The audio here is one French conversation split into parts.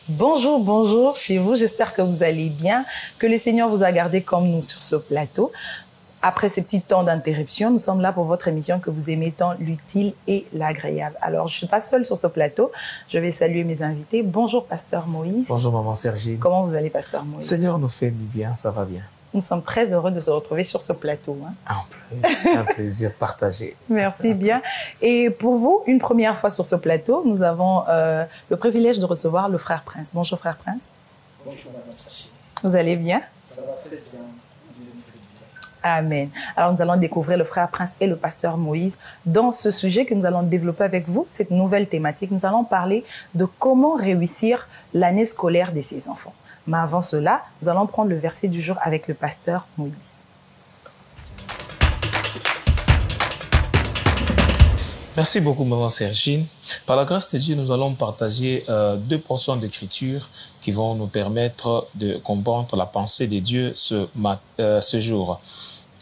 Bonjour, bonjour chez vous, j'espère que vous allez bien, que le Seigneur vous a gardé comme nous sur ce plateau. Après ces petits temps d'interruption, nous sommes là pour votre émission que vous aimez tant, l'utile et l'agréable. Alors, je ne suis pas seule sur ce plateau, je vais saluer mes invités. Bonjour, Pasteur Moïse. Bonjour, Maman Sergine. Comment vous allez, Pasteur Moïse? Seigneur nous fait du bien, ça va bien. Nous sommes très heureux de se retrouver sur ce plateau. En plus, un plaisir partagé. Merci bien. Et pour vous, une première fois sur ce plateau, nous avons le privilège de recevoir le frère Prince. Bonjour, frère Prince. Bonjour, Madame Sergine. Vous allez bien? Ça va très bien. Amen. Alors, nous allons découvrir le frère Prince et le pasteur Moïse dans ce sujet que nous allons développer avec vous, cette nouvelle thématique. Nous allons parler de comment réussir l'année scolaire de ses enfants. Mais avant cela, nous allons prendre le verset du jour avec le pasteur Moïse. Merci beaucoup, Maman Sergine. Par la grâce de Dieu, nous allons partager deux portions d'écriture qui vont nous permettre de comprendre la pensée de Dieu ce jour.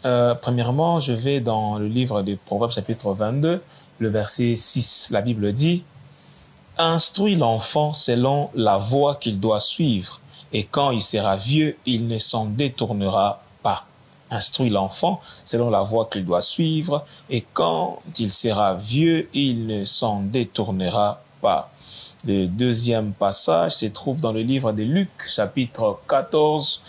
Premièrement, je vais dans le livre de Proverbes chapitre 22, le verset 6. La Bible dit « Instruis l'enfant selon la voie qu'il doit suivre, et quand il sera vieux, il ne s'en détournera pas. » Instruis l'enfant selon la voie qu'il doit suivre, et quand il sera vieux, il ne s'en détournera pas. Le deuxième passage se trouve dans le livre de Luc, chapitre 14.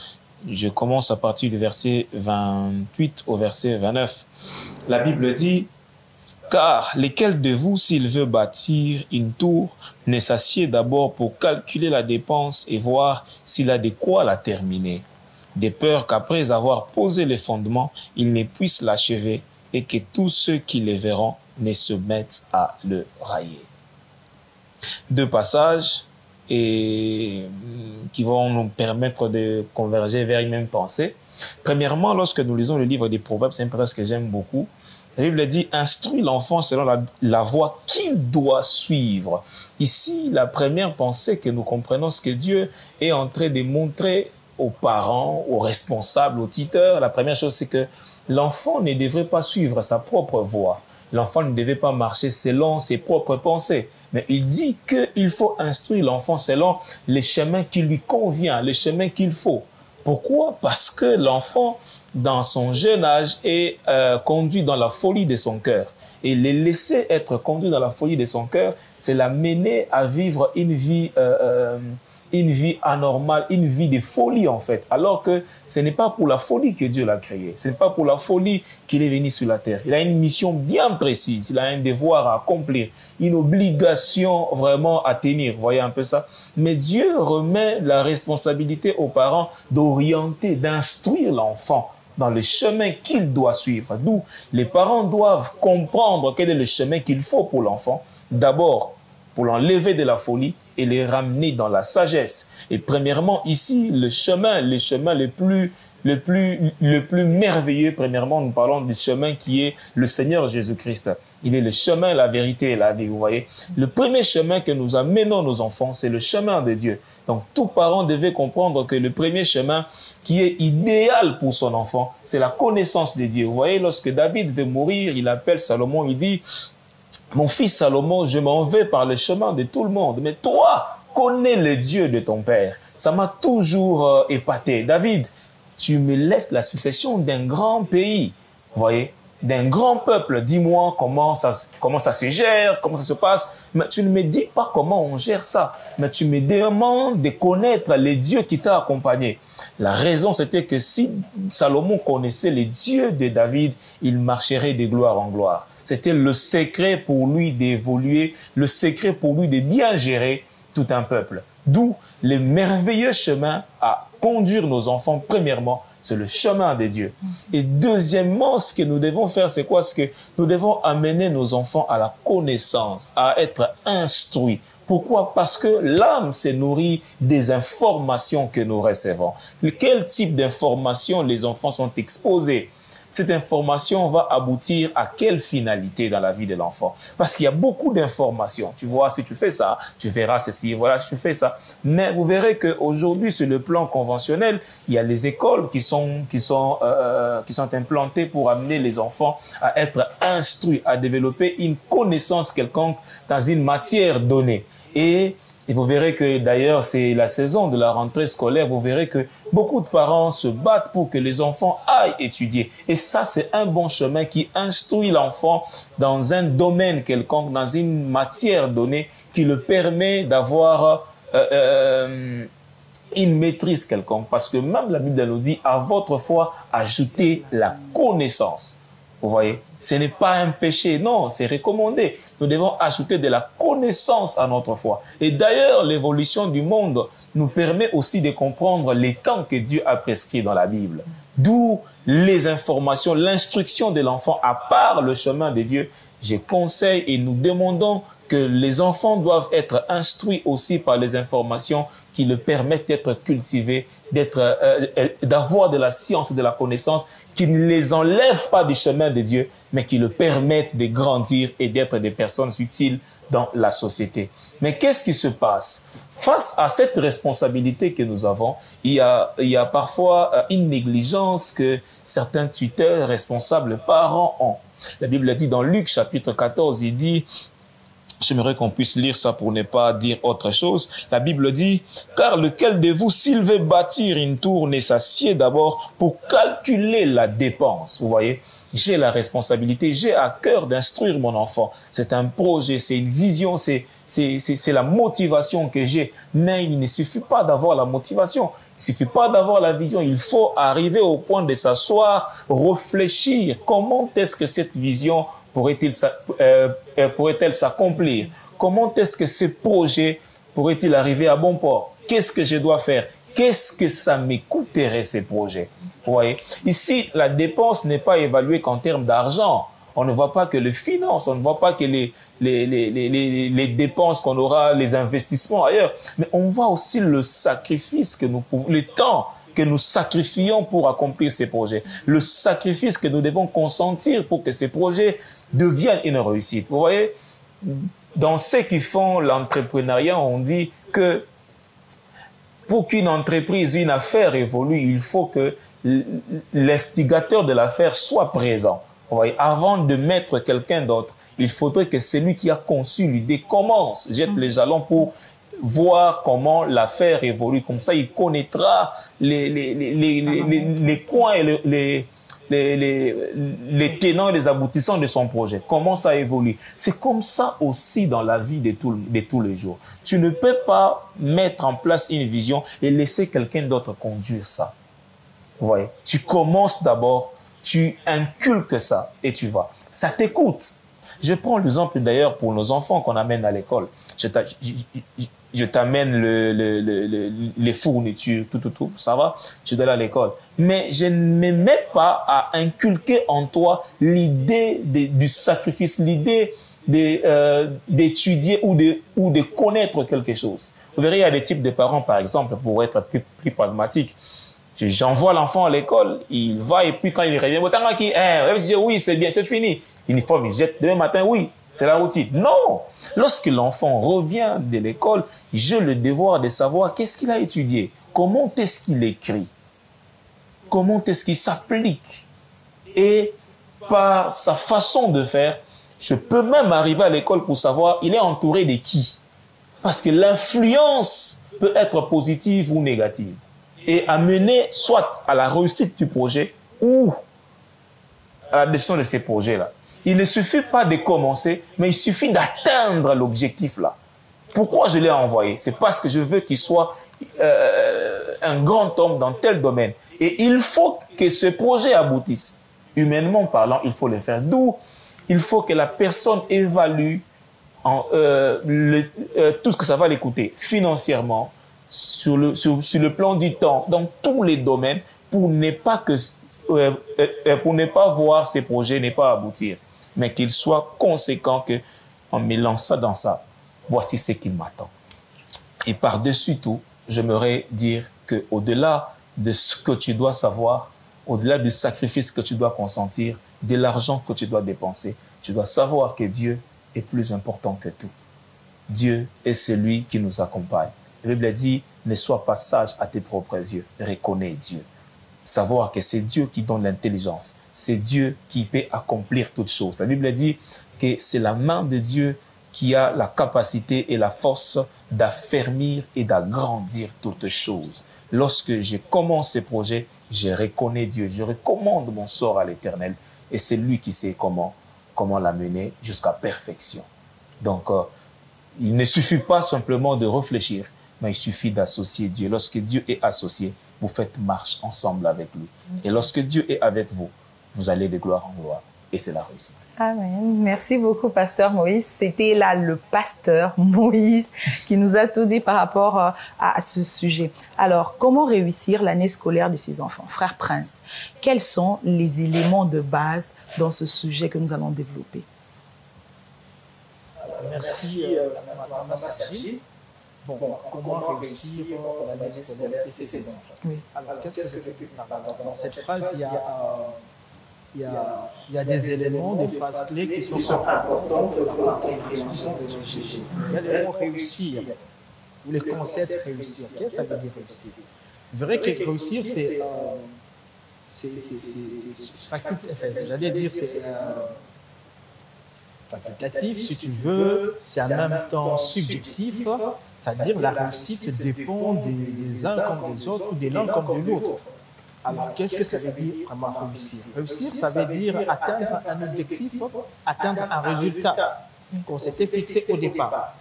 Je commence à partir du verset 28 au verset 29. La Bible dit « Car lesquels de vous, s'il veut bâtir une tour, ne s'assied d'abord pour calculer la dépense et voir s'il a de quoi la terminer, de peur qu'après avoir posé les fondements, il ne puisse l'achever et que tous ceux qui le verront ne se mettent à le railler. » Deux passages qui vont nous permettre de converger vers une même pensée. Premièrement, lorsque nous lisons le livre des Proverbes, c'est un passage que j'aime beaucoup. La Bible dit « Instruis l'enfant selon la voie qu'il doit suivre ». Ici, la première pensée que nous comprenons, c'est que Dieu est en train de montrer aux parents, aux responsables, aux tuteurs. La première chose, c'est que l'enfant ne devrait pas suivre sa propre voie. L'enfant ne devait pas marcher selon ses propres pensées. Mais il dit qu'il faut instruire l'enfant selon les chemins qui lui conviennent, les chemins qu'il faut. Pourquoi? Parce que l'enfant, dans son jeune âge, est conduit dans la folie de son cœur. Et le laisser être conduit dans la folie de son cœur, c'est l'amener à vivre une vie anormale, une vie de folie en fait. Alors que ce n'est pas pour la folie que Dieu l'a créé. Ce n'est pas pour la folie qu'il est venu sur la terre. Il a une mission bien précise. Il a un devoir à accomplir. Une obligation vraiment à tenir. Vous voyez un peu ça? Mais Dieu remet la responsabilité aux parents d'orienter, d'instruire l'enfant dans le chemin qu'il doit suivre. D'où les parents doivent comprendre quel est le chemin qu'il faut pour l'enfant. D'abord, pour l'enlever de la folie et les ramener dans la sagesse. Et premièrement, ici, le chemin le plus merveilleux, premièrement, nous parlons du chemin qui est le Seigneur Jésus-Christ. Il est le chemin, la vérité et la vie, vous voyez. Le premier chemin que nous amenons nos enfants, c'est le chemin de Dieu. Donc, tout parent devait comprendre que le premier chemin qui est idéal pour son enfant, c'est la connaissance de Dieu. Vous voyez, lorsque David veut mourir, il appelle Salomon, il dit « Mon fils Salomon, je m'en vais par le chemin de tout le monde, mais toi, connais le Dieu de ton père. » Ça m'a toujours épaté. David, tu me laisses la succession d'un grand pays, vous voyez, d'un grand peuple. Dis-moi comment ça se gère, comment ça se passe. Mais tu ne me dis pas comment on gère ça. Mais tu me demandes de connaître les dieux qui t'ont accompagné. La raison, c'était que si Salomon connaissait les dieux de David, il marcherait de gloire en gloire. C'était le secret pour lui d'évoluer, le secret pour lui de bien gérer tout un peuple. D'où le merveilleux chemin à conduire nos enfants, premièrement, c'est le chemin de Dieu. Et deuxièmement, ce que nous devons faire, c'est quoi? C'est que nous devons amener nos enfants à la connaissance, à être instruits. Pourquoi? Parce que l'âme se nourrit des informations que nous recevons. Quel type d'informations les enfants sont exposés? cette information va aboutir à quelle finalité dans la vie de l'enfant? Parce qu'il y a beaucoup d'informations. Tu vois, si tu fais ça, tu verras ceci, voilà, si tu fais ça. Mais vous verrez qu'aujourd'hui, sur le plan conventionnel, il y a les écoles qui sont implantées pour amener les enfants à être instruits, à développer une connaissance quelconque dans une matière donnée. Et vous verrez que d'ailleurs, c'est la saison de la rentrée scolaire. Vous verrez que beaucoup de parents se battent pour que les enfants aillent étudier. Et ça, c'est un bon chemin qui instruit l'enfant dans un domaine quelconque, dans une matière donnée, qui le permet d'avoir une maîtrise quelconque. Parce que même la Bible nous dit, à votre foi, ajoutez la connaissance. Vous voyez, ce n'est pas un péché, non, c'est recommandé. Nous devons ajouter de la connaissance à notre foi. Et d'ailleurs, l'évolution du monde nous permet aussi de comprendre les temps que Dieu a prescrits dans la Bible. D'où les informations, l'instruction de l'enfant, à part le chemin de Dieu. Je conseille et nous demandons que les enfants doivent être instruits aussi par les informations qui le permettent d'être cultivés, d'avoir de la science et de la connaissance, qui ne les enlèvent pas du chemin de Dieu, mais qui le permettent de grandir et d'être des personnes utiles dans la société. Mais qu'est-ce qui se passe? Face à cette responsabilité que nous avons, il y a parfois une négligence que certains tuteurs, responsables, parents ont. La Bible dit dans Luc chapitre 14, il dit, j'aimerais qu'on puisse lire ça pour ne pas dire autre chose. La Bible dit, car lequel de vous, s'il veut bâtir une tour, ne s'assied d'abord pour calculer la dépense. Vous voyez, j'ai la responsabilité, j'ai à cœur d'instruire mon enfant. C'est un projet, c'est une vision, c'est la motivation que j'ai. Mais il ne suffit pas d'avoir la motivation. Il ne suffit pas d'avoir la vision. Il faut arriver au point de s'asseoir, réfléchir. Comment est-ce que cette vision pourrait-elle s'accomplir? Comment est-ce que ce projet pourrait-il arriver à bon port? Qu'est-ce que je dois faire? Qu'est-ce que ça me coûterait ces projets? Vous voyez? Ici, la dépense n'est pas évaluée qu'en termes d'argent. On ne voit pas que les finances, on ne voit pas que les dépenses qu'on aura, les investissements ailleurs. Mais on voit aussi le sacrifice que nous pouvons, le temps que nous sacrifions pour accomplir ces projets. Le sacrifice que nous devons consentir pour que ces projets deviennent une réussite. Vous voyez, dans ceux qui font l'entrepreneuriat, on dit que pour qu'une entreprise, une affaire évolue, il faut que l'instigateur de l'affaire soit présent. Vous voyez, avant de mettre quelqu'un d'autre, il faudrait que celui qui a conçu l'idée commence, jette les jalons pour voir comment l'affaire évolue. Comme ça, il connaîtra les coins et les tenants et les aboutissants de son projet. Comment ça évolue. C'est comme ça aussi dans la vie de tous les jours. Tu ne peux pas mettre en place une vision et laisser quelqu'un d'autre conduire ça. Vous voyez, tu commences d'abord, tu inculques ça et tu vas. Ça t'écoute. Je prends l'exemple d'ailleurs pour nos enfants qu'on amène à l'école. Je t'amène les fournitures, tout, ça va, tu dois aller à l'école. Mais je ne me mets pas à inculquer en toi l'idée du sacrifice, l'idée d'étudier ou de connaître quelque chose. Vous verrez, il y a des types de parents, par exemple, pour être plus pragmatique. J'envoie l'enfant à l'école, il va et puis quand il revient, je dis oui, c'est bien, c'est fini. L'uniforme, il jette demain matin, oui, c'est la routine. Non! Lorsque l'enfant revient de l'école, j'ai le devoir de savoir qu'est-ce qu'il a étudié, comment est-ce qu'il écrit, comment est-ce qu'il s'applique. Et par sa façon de faire, je peux même arriver à l'école pour savoir il est entouré de qui. Parce que l'influence peut être positive ou négative. Et amener soit à la réussite du projet ou à la destruction de ces projets-là. Il ne suffit pas de commencer, mais il suffit d'atteindre l'objectif-là. Pourquoi je l'ai envoyé? C'est parce que je veux qu'il soit un grand homme dans tel domaine. Et il faut que ce projet aboutisse. Humainement parlant, il faut le faire. D'où il faut que la personne évalue tout ce que ça va lui coûter financièrement, sur le plan du temps, dans tous les domaines, pour ne pas voir ces projets ne pas aboutir, mais qu'ils soient conséquents qu'en mêlant ça dans ça, voici ce qui m'attend. Et par-dessus tout, j'aimerais dire qu'au-delà de ce que tu dois savoir, au-delà du sacrifice que tu dois consentir, de l'argent que tu dois dépenser, tu dois savoir que Dieu est plus important que tout. Dieu est celui qui nous accompagne. La Bible dit, ne sois pas sage à tes propres yeux, reconnais Dieu. Savoir que c'est Dieu qui donne l'intelligence, c'est Dieu qui peut accomplir toutes choses. La Bible dit que c'est la main de Dieu qui a la capacité et la force d'affermir et d'agrandir toutes choses. Lorsque je commence ce projet, je reconnais Dieu, je recommande mon sort à l'Éternel et c'est lui qui sait comment l'amener jusqu'à perfection. Donc, il ne suffit pas simplement de réfléchir, mais il suffit d'associer Dieu. Lorsque Dieu est associé, vous faites marche ensemble avec lui. Et lorsque Dieu est avec vous, vous allez de gloire en gloire. Et c'est la réussite. Amen. Merci beaucoup, pasteur Moïse. C'était là le pasteur Moïse qui nous a tout dit par rapport à ce sujet. Alors, comment réussir l'année scolaire de ses enfants? Frère Prince, quels sont les éléments de base dans ce sujet que nous allons développer? Merci, Maman Sergi. Bon, comment réussir l'année scolaire et ses enfants? Oui. Alors, qu'est-ce que je veux dire dans cette phrase? Il y a des éléments, des phrases clés qui sont importantes pour la compréhension de ce sujet. Il y a les mots réussir, ou les concepts réussir. Qu'est-ce que ça veut dire réussir? Vous verrez que réussir, c'est facultatif, si tu veux, c'est en même temps subjectif, c'est-à-dire la réussite dépend des uns comme des autres ou de l'un comme de l'autre. Alors, qu'est-ce que ça veut dire vraiment réussir? Réussir, ça veut dire atteindre un objectif, atteindre un résultat qu'on s'était fixé au départ.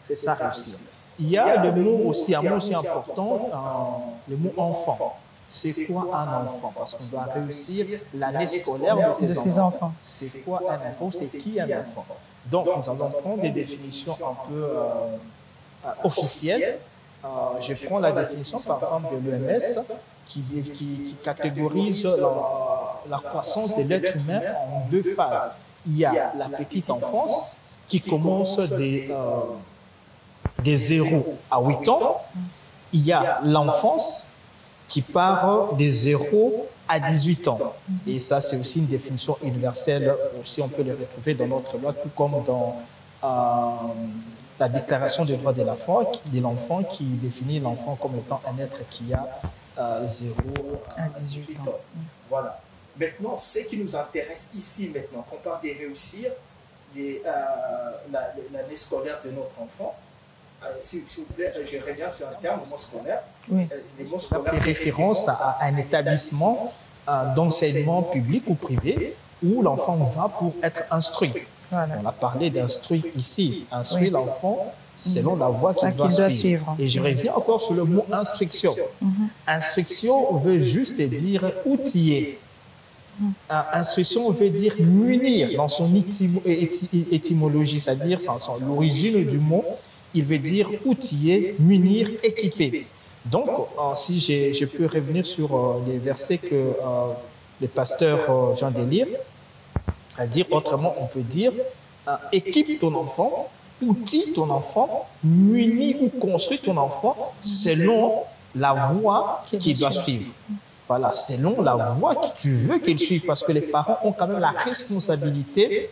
C'est ça, réussir. Il y a le mot aussi, un mot aussi important, le mot enfant. C'est quoi un enfant? Parce qu'on doit réussir l'année scolaire de ses enfants. C'est quoi un enfant? C'est qui un enfant? Donc, nous allons prendre des définitions un peu officielles. Je prends la définition, par exemple, de l'OMS, qui catégorise la croissance de l'être humain en deux phases. Il y a la petite enfance, qui commence des 0 à 8 ans. Il y a l'enfance, qui part des 0 à 18 ans. Et ça, c'est aussi une définition universelle. Aussi, on peut le retrouver dans notre loi, tout comme dans la déclaration des droits de l'enfant qui définit l'enfant comme étant un être qui a 0 à 18 ans. Voilà. Maintenant, ce qui nous intéresse ici, maintenant, qu'on parle de réussir l'année scolaire de notre enfant, s'il vous plaît, je reviens sur un terme, le mot scolaire. Oui. Le mot scolaire fait référence à un établissement d'enseignement public ou privé où l'enfant va pour être instruit. Voilà. On a parlé d'instruire ici. Instruire l'enfant selon la voie qu'il doit suivre. Et je reviens encore sur le mot instruction. Instruction veut juste dire outiller. Instruction veut dire munir dans son étymologie, c'est-à-dire l'origine du mot. Il veut dire outiller, munir, équiper. Donc, si je peux revenir sur les versets que le pasteur vient de lire, à dire autrement, on peut dire équipe ton enfant, outille ton enfant, munis ou construis ton enfant selon la voie qu'il doit suivre. Voilà, selon la voie que tu veux qu'il suive, parce que les parents ont quand même la responsabilité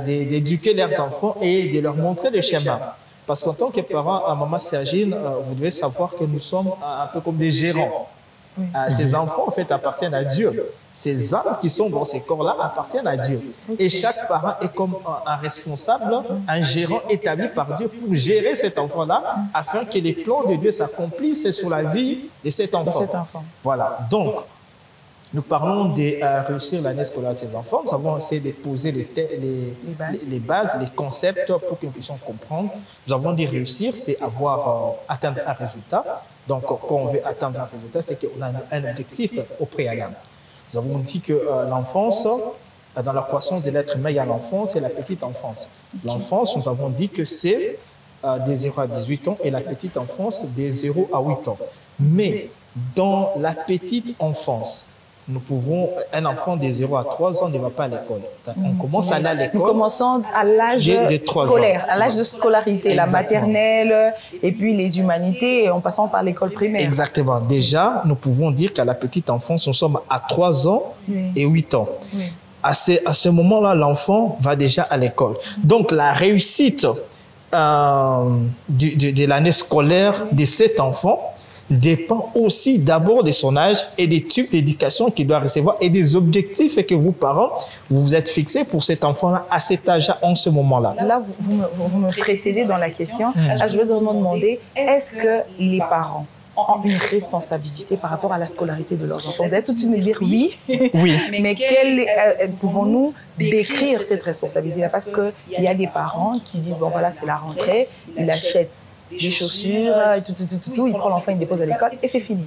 d'éduquer leurs enfants et de leur montrer le chemin. Parce qu'en tant que parent, à Maman Sergine, vous devez savoir que nous sommes un peu comme des gérants. Ces enfants, en fait, appartiennent à Dieu. Ces âmes qui sont dans ces corps-là appartiennent à Dieu. Et chaque parent est comme un responsable, un gérant établi par Dieu pour gérer cet enfant-là, afin que les plans de Dieu s'accomplissent sur la vie de cet enfant. Voilà. Donc, nous parlons de réussir l'année scolaire de ces enfants. Nous avons essayé de poser les bases, les concepts pour que nous puissions comprendre. Nous avons dit réussir, c'est atteindre un résultat. Donc, quand on veut atteindre un résultat, c'est qu'on a un objectif au préalable. Nous avons dit que l'enfance, dans la croissance de l'être humain, il y a l'enfance et la petite enfance. L'enfance, nous avons dit que c'est des 0 à 18 ans et la petite enfance des 0 à 8 ans. Mais dans la petite enfance, nous pouvons, un enfant de 0 à 3 ans ne va pas à l'école. On commence à aller à l'école. Nous commençons à l'âge scolaire, à l'âge de scolarité, la maternelle et puis les humanités en passant par l'école primaire. Exactement. Déjà, nous pouvons dire qu'à la petite enfance, nous sommes à 3 ans et 8 ans. Oui. À ce moment-là, l'enfant va déjà à l'école. Donc, la réussite de l'année scolaire de cet enfant dépend aussi d'abord de son âge et des types d'éducation qu'il doit recevoir et des objectifs que vous, parents, vous vous êtes fixés pour cet enfant-là à cet âge-là, en ce moment-là. Là, vous me précédez dans la question. Là, je vais vraiment demander, est-ce que les parents ont une responsabilité par rapport à la scolarité de leurs enfants? Vous allez tout de suite me dire oui. Oui. Mais pouvons-nous décrire cette responsabilité-là? Parce qu'il y a des parents qui disent, bon voilà, c'est la rentrée, ils achètent des chaussures, tout, il prend l'enfant, il dépose à l'école et c'est fini.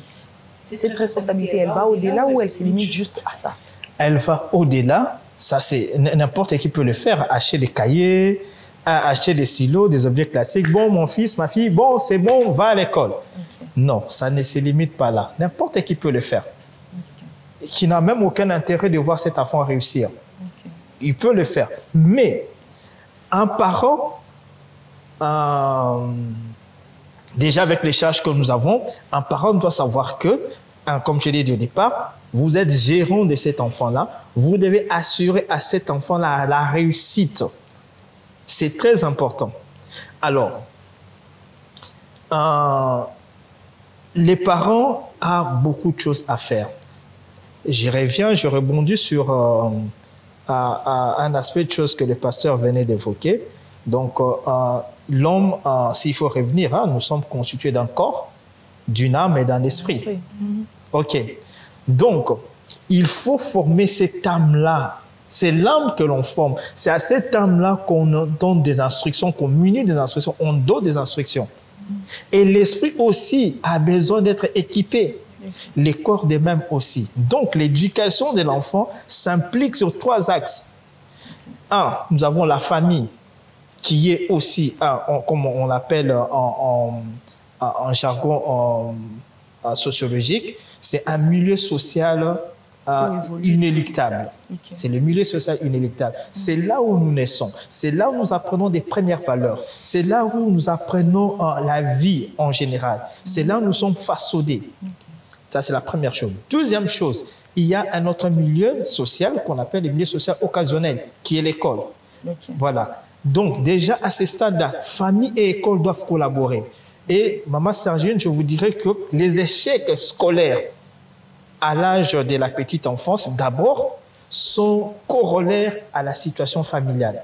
Cette responsabilité, elle va au-delà ou elle se limite juste à ça? Elle va au-delà. Ça, c'est n'importe qui peut le faire. Acheter des cahiers, acheter des stylos, des objets classiques. Bon, mon fils, ma fille, bon, c'est bon, va à l'école. Okay. Non, ça ne se limite pas là. N'importe qui peut le faire. Okay. Qui n'a même aucun intérêt de voir cet enfant réussir. Okay. Il peut le faire. Mais un parent, déjà avec les charges que nous avons, un parent doit savoir que, comme je l'ai dit au départ, vous êtes gérant de cet enfant-là. Vous devez assurer à cet enfant-là la réussite. C'est très important. Alors, les parents ont beaucoup de choses à faire. Je rebondis sur un aspect de choses que le pasteur venait d'évoquer. Donc, l'homme, s'il faut revenir, hein, nous sommes constitués d'un corps, d'une âme et d'un esprit. OK. Donc, il faut former cette âme-là. C'est l'âme que l'on forme. C'est à cette âme-là qu'on donne des instructions, qu'on munit des instructions, on donne des instructions. Et l'esprit aussi a besoin d'être équipé. Les corps de même aussi. Donc, l'éducation de l'enfant s'implique sur 3 axes. Un, nous avons la famille, qui est aussi, comme on l'appelle en jargon sociologique, c'est un milieu social inéluctable. Okay. C'est le milieu social inéluctable. C'est là où nous naissons. C'est là où nous apprenons des premières valeurs. C'est là où nous apprenons la vie en général. C'est là où nous sommes façonnés. Okay. Ça, c'est la première chose. Deuxième chose, il y a un autre milieu social qu'on appelle le milieu social occasionnel, qui est l'école. Okay. Voilà. Donc, déjà, à ce stade-là, famille et école doivent collaborer. Et, Maman Sergine, je vous dirais que les échecs scolaires à l'âge de la petite enfance, d'abord, sont corollaires à la situation familiale.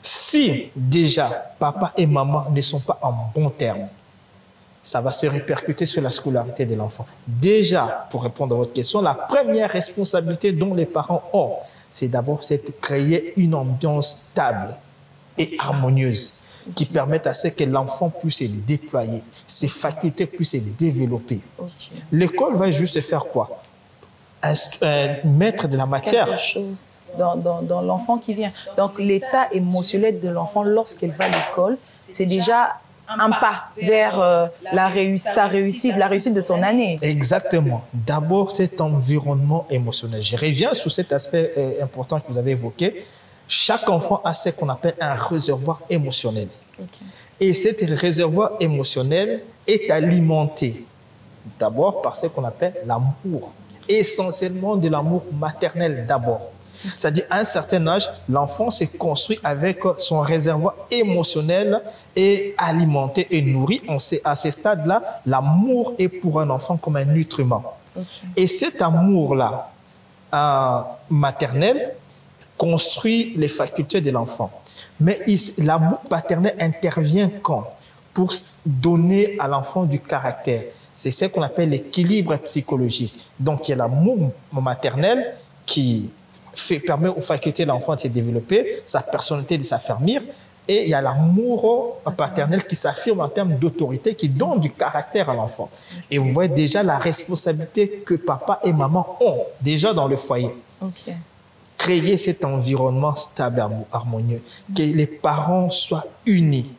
Si, déjà, papa et maman ne sont pas en bon terme, ça va se répercuter sur la scolarité de l'enfant. Déjà, pour répondre à votre question, la première responsabilité dont les parents ont, c'est d'abord de créer une ambiance stable et harmonieuse qui permettent à ce que l'enfant puisse se déployer, ses facultés puissent se développer. Okay. L'école va juste faire quoi? Mettre de la matière. Quelque chose dans l'enfant qui vient. Donc, l'état émotionnel de l'enfant lorsqu'il va à l'école, c'est déjà un pas vers la réussite de son année. Exactement. D'abord, cet environnement émotionnel. Je reviens sur cet aspect important que vous avez évoqué. Chaque enfant a ce qu'on appelle un réservoir émotionnel. Okay. Et cet réservoir émotionnel est alimenté d'abord par ce qu'on appelle l'amour. Essentiellement de l'amour maternel d'abord. C'est-à-dire, à un certain âge, l'enfant se construit avec son réservoir émotionnel et alimenté et nourri. À ce stade-là, l'amour est pour un enfant comme un nutriment. Okay. Et cet amour-là, maternel, construit les facultés de l'enfant. Mais l'amour paternel intervient quand? Pour donner à l'enfant du caractère. C'est ce qu'on appelle l'équilibre psychologique. Donc, il y a l'amour maternel qui permet aux facultés de l'enfant de se développer, sa personnalité de s'affermir, et il y a l'amour paternel qui s'affirme en termes d'autorité, qui donne du caractère à l'enfant. Et vous voyez déjà la responsabilité que papa et maman ont déjà dans le foyer. Okay. Créer cet environnement stable, harmonieux, que les parents soient unis,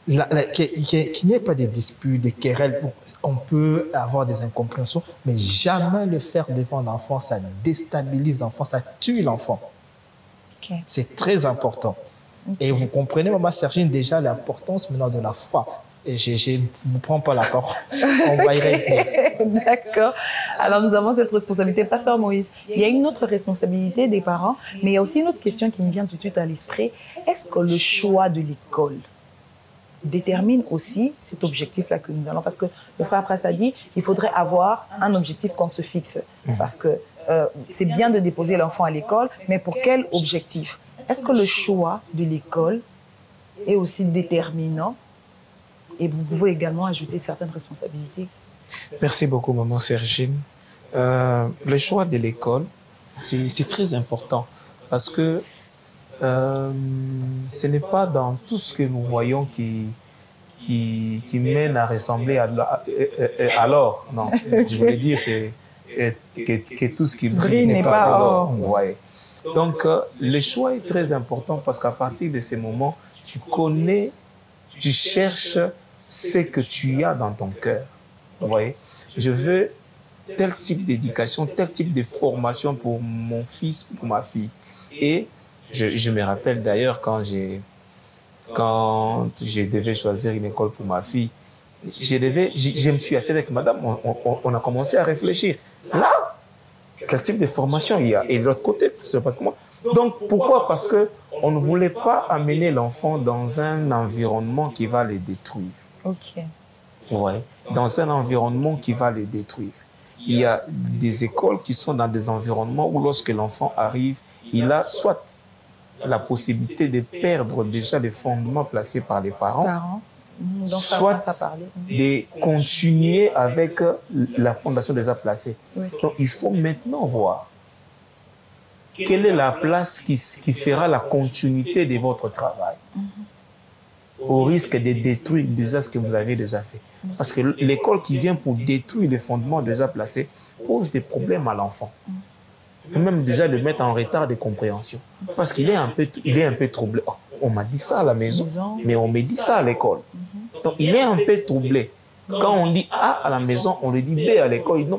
qu'il n'y ait pas de disputes, des querelles. On peut avoir des incompréhensions, mais jamais le faire devant l'enfant, ça déstabilise l'enfant, ça tue l'enfant. Okay. C'est très important. Okay. Et vous comprenez, Maman Sergine, déjà l'importance maintenant de la foi. Et je ne vous prends pas la parole. On va y répondre. D'accord. Alors, nous avons cette responsabilité. Pasteur Moïse, il y a une autre responsabilité des parents, mais il y a aussi une autre question qui me vient tout de suite à l'esprit. Est-ce que le choix de l'école détermine aussi cet objectif-là que nous allons? Parce que le frère Pras a dit il faudrait avoir un objectif qu'on se fixe. Parce que c'est bien de déposer l'enfant à l'école, mais pour quel objectif? Est-ce que le choix de l'école est aussi déterminant? Et vous pouvez également ajouter certaines responsabilités. Merci beaucoup, Maman Sergine. Le choix de l'école, c'est très important parce que ce n'est pas dans tout ce que nous voyons qui mène à ressembler à l'or. Non, je voulais dire que tout ce qui brille n'est pas l'or. Ouais. Donc, le choix est très important parce qu'à partir de ces moments, tu connais, tu cherches ce que tu as dans ton cœur. Vous voyez, je veux tel type d'éducation, tel type de formation pour mon fils ou pour ma fille. Et je me rappelle d'ailleurs quand je devais choisir une école pour ma fille, je me suis assis avec madame, on a commencé à réfléchir. Là, quel type de formation il y a? Et de l'autre côté, c'est parce que moi. Donc, pourquoi? Parce qu'on ne voulait pas amener l'enfant dans un environnement qui va le détruire. Ok. Ouais, dans un environnement qui va les détruire. Il y a des écoles qui sont dans des environnements où lorsque l'enfant arrive, il a soit la possibilité de perdre déjà les fondements placés par les parents, donc, soit de continuer avec la fondation déjà placée. Oui. Donc il faut maintenant voir quelle est la place qui fera la continuité de votre travail. Au risque de détruire déjà ce que vous avez déjà fait. Parce que l'école qui vient pour détruire les fondements déjà placés pose des problèmes à l'enfant. Il peut même déjà le mettre en retard de compréhension. Parce qu'il est un peu troublé. Oh, on m'a dit ça à la maison, mais on me dit ça à l'école. Donc il est un peu troublé. Quand on dit A à la maison, on le dit B à l'école. Non,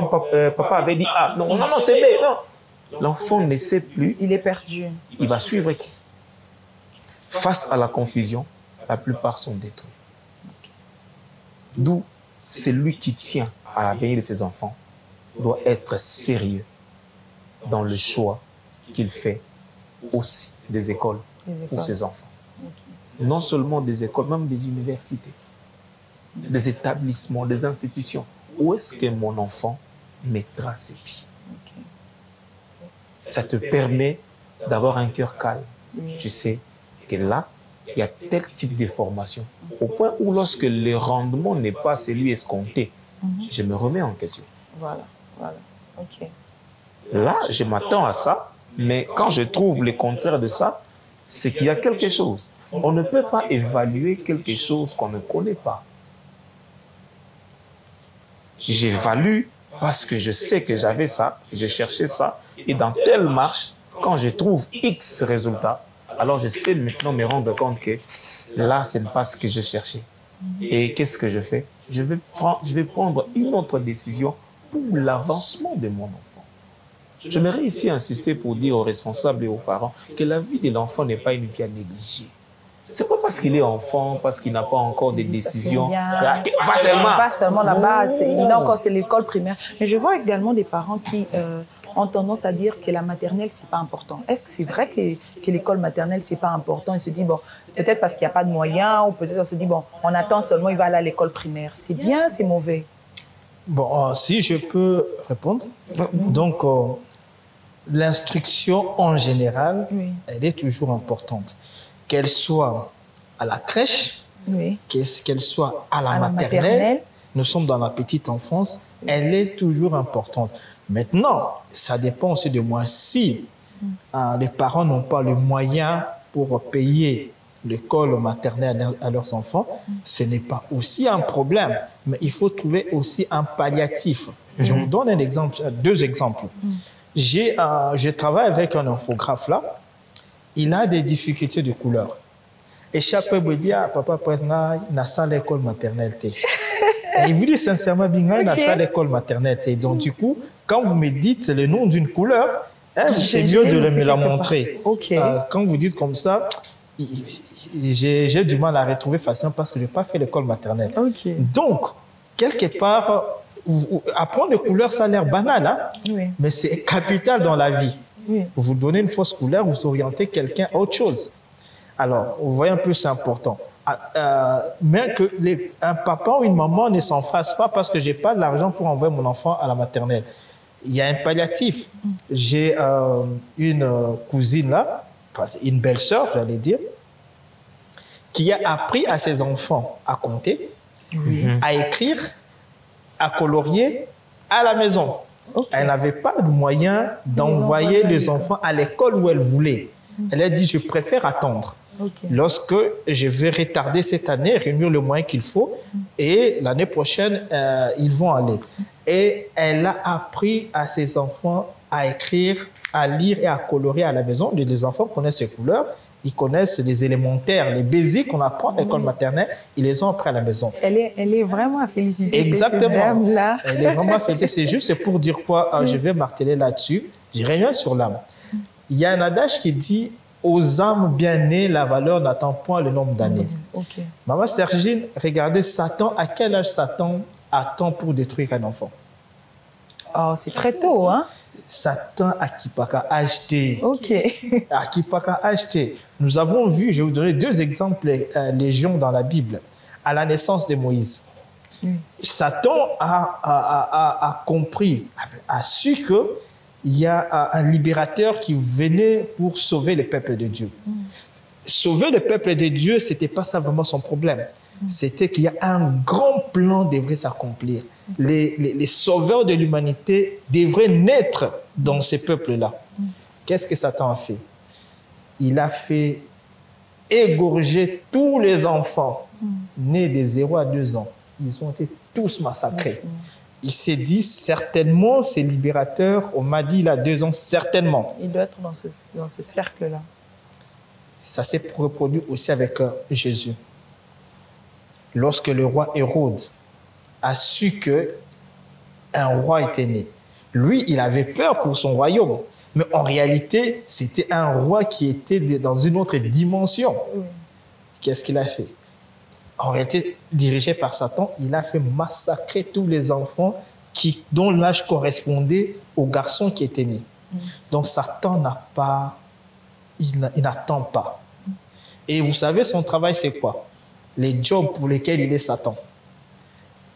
papa avait dit A. Non, c'est B. Non. L'enfant ne sait plus. Il est perdu. Il va suivre qui? Face à la confusion, la plupart sont détruits. D'où celui qui tient à l'avenir de ses enfants doit être sérieux dans le choix qu'il fait aussi des écoles pour ses enfants. Non seulement des écoles, même des universités, des établissements, des institutions. Où est-ce que mon enfant mettra ses pieds? Ça te permet d'avoir un cœur calme. Tu sais que là, il y a tel type de formation. Au point où lorsque le rendement n'est pas celui escompté, je me remets en question. Voilà. Ok. Là, je m'attends à ça, mais quand je trouve le contraire de ça, c'est qu'il y a quelque chose. On ne peut pas évaluer quelque chose qu'on ne connaît pas. J'évalue parce que je sais que j'avais ça, je cherchais ça, et dans telle marche, quand je trouve X résultat, alors je sais maintenant me rendre compte que là, ce n'est pas ce que je cherchais. Et qu'est-ce que je fais? Je vais prendre une autre décision pour l'avancement de mon enfant. J'aimerais ici insister pour dire aux responsables et aux parents que la vie de l'enfant n'est pas une vie à négliger. Ce n'est pas parce qu'il est enfant, parce qu'il n'a pas encore de décisions. Pas seulement là-bas, c'est l'école primaire. Mais je vois également des parents qui ont tendance à dire que la maternelle, ce n'est pas important. Est-ce que c'est vrai que l'école maternelle, ce n'est pas important? Ils se disent, bon, peut-être parce qu'il n'y a pas de moyens, ou peut-être on se dit, bon, on attend seulement, il va aller à l'école primaire. C'est bien, c'est mauvais? Bon, si je peux répondre. Donc, l'instruction en général, elle est toujours importante. Qu'elle soit à la crèche, qu'elle soit à la maternelle, nous sommes dans la petite enfance, elle est toujours importante. Maintenant, ça dépend aussi de moi. Si les parents n'ont pas le moyen pour payer l'école maternelle à leurs enfants, ce n'est pas aussi un problème. Mais il faut trouver aussi un palliatif. Je vous donne un exemple, deux exemples. Je travaille avec un infographe là. Il a des difficultés de couleur. Et chaque me dit, ah, papa, na salle l'école maternelle. Et il vous dit sincèrement, bien, na salle l'école maternelle. Donc, du coup, quand vous me dites le nom d'une couleur, c'est mieux de me la montrer. Quand vous dites comme ça, j'ai du mal à retrouver facilement parce que je n'ai pas fait l'école maternelle. Donc, quelque part, apprendre les couleurs, ça a l'air banal, hein? Mais c'est capital dans la vie. Vous donnez une fausse couleur, vous orientez quelqu'un à autre chose. Alors, vous voyez un peu, c'est important. Mais que un papa ou une maman ne s'en fasse pas parce que je n'ai pas de l'argent pour envoyer mon enfant à la maternelle. Il y a un palliatif. J'ai une cousine là, une belle-sœur, j'allais dire, qui a appris à ses enfants à compter, à écrire, à colorier à la maison. Elle n'avait pas de moyen d'envoyer les enfants à l'école où elle voulait. Elle a dit, je préfère attendre. Lorsque je vais retarder cette année, réunir le moyen qu'il faut, et l'année prochaine, ils vont aller. Et elle a appris à ses enfants à écrire, à lire et à colorier à la maison. Les enfants connaissent ces couleurs, ils connaissent les élémentaires, les basiques qu'on apprend à l'école maternelle, ils les ont appris à la maison. Elle est vraiment à féliciter. Exactement. Elle est vraiment à féliciter. C'est juste pour dire quoi, je vais marteler là-dessus. Je reviens sur l'âme. Il y a un adage qui dit, aux âmes bien nées, la valeur n'attend point le nombre d'années. Maman Sergine, regardez Satan, à quel âge Satan attend pour détruire un enfant? Oh, c'est très tôt, hein? Satan a Kipaka acheté. A Kipaka acheté. Nous avons vu, je vais vous donner 2 exemples légion dans la Bible. À la naissance de Moïse, Satan a compris, a su que il y a un libérateur qui venait pour sauver le peuple de Dieu. Sauver le peuple de Dieu, ce n'était pas ça vraiment son problème. C'était qu'il y a un grand plan qui devrait s'accomplir. Les sauveurs de l'humanité devraient naître dans ces peuples-là. Qu'est-ce que Satan a fait? Il a fait égorger tous les enfants nés de 0 à 2 ans. Ils ont été tous massacrés. Il s'est dit, certainement, ces libérateurs, on m'a dit il a 2 ans, certainement. Il doit être dans ce cercle-là. Ça s'est reproduit aussi avec Jésus. Lorsque le roi Hérode a su qu'un roi était né, lui, il avait peur pour son royaume. Mais en réalité, c'était un roi qui était dans une autre dimension. Qu'est-ce qu'il a fait? En réalité, dirigé par Satan, il a fait massacrer tous les enfants dont l'âge correspondait au garçon qui était né. Donc Satan il n'attend pas. Et vous savez, son travail, c'est quoi? Les jobs pour lesquels il est Satan.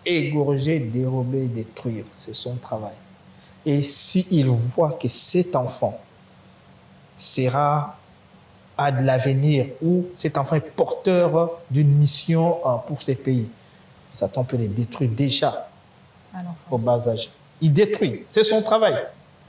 Égorger, dérober, détruire, c'est son travail. Et s'il voit que cet enfant a de l'avenir, ou cet enfant est porteur d'une mission pour ces pays, Satan peut les détruire déjà au bas âge. Il détruit, c'est son travail.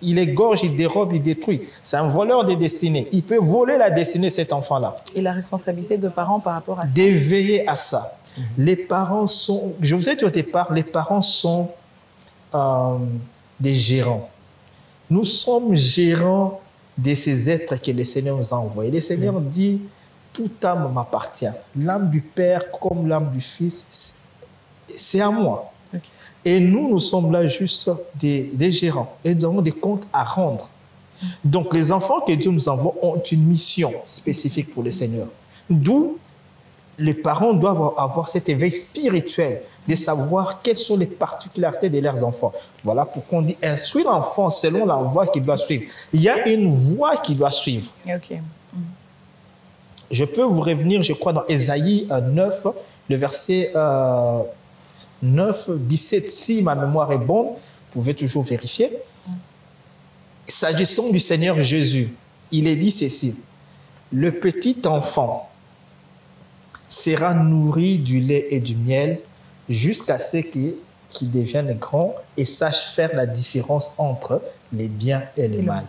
Il égorge, il dérobe, il détruit. C'est un voleur de destinée. Il peut voler la destinée de cet enfant-là. Et la responsabilité de parents par rapport à ça? D'éveiller à ça. Les parents sont, je vous ai dit au départ, les parents sont des gérants. Nous sommes gérants de ces êtres que le Seigneur nous a envoyés. Le Seigneur dit, toute âme m'appartient. L'âme du Père comme l'âme du Fils, c'est à moi. Et nous sommes là juste des gérants. Et nous avons des comptes à rendre. Donc, les enfants que Dieu nous envoie ont une mission spécifique pour le Seigneur. D'où les parents doivent avoir cet éveil spirituel de savoir quelles sont les particularités de leurs enfants. Voilà pourquoi on dit instruire l'enfant selon la voie qu'il doit suivre. Il y a une voie qu'il doit suivre. Je peux vous revenir, je crois, dans Ésaïe 9, le verset 9, 17, si ma mémoire est bonne, vous pouvez toujours vérifier. S'agissant du Seigneur Jésus, il est dit ceci, le petit enfant sera nourri du lait et du miel jusqu'à ce qu'il devienne grand et sache faire la différence entre les biens et les mal.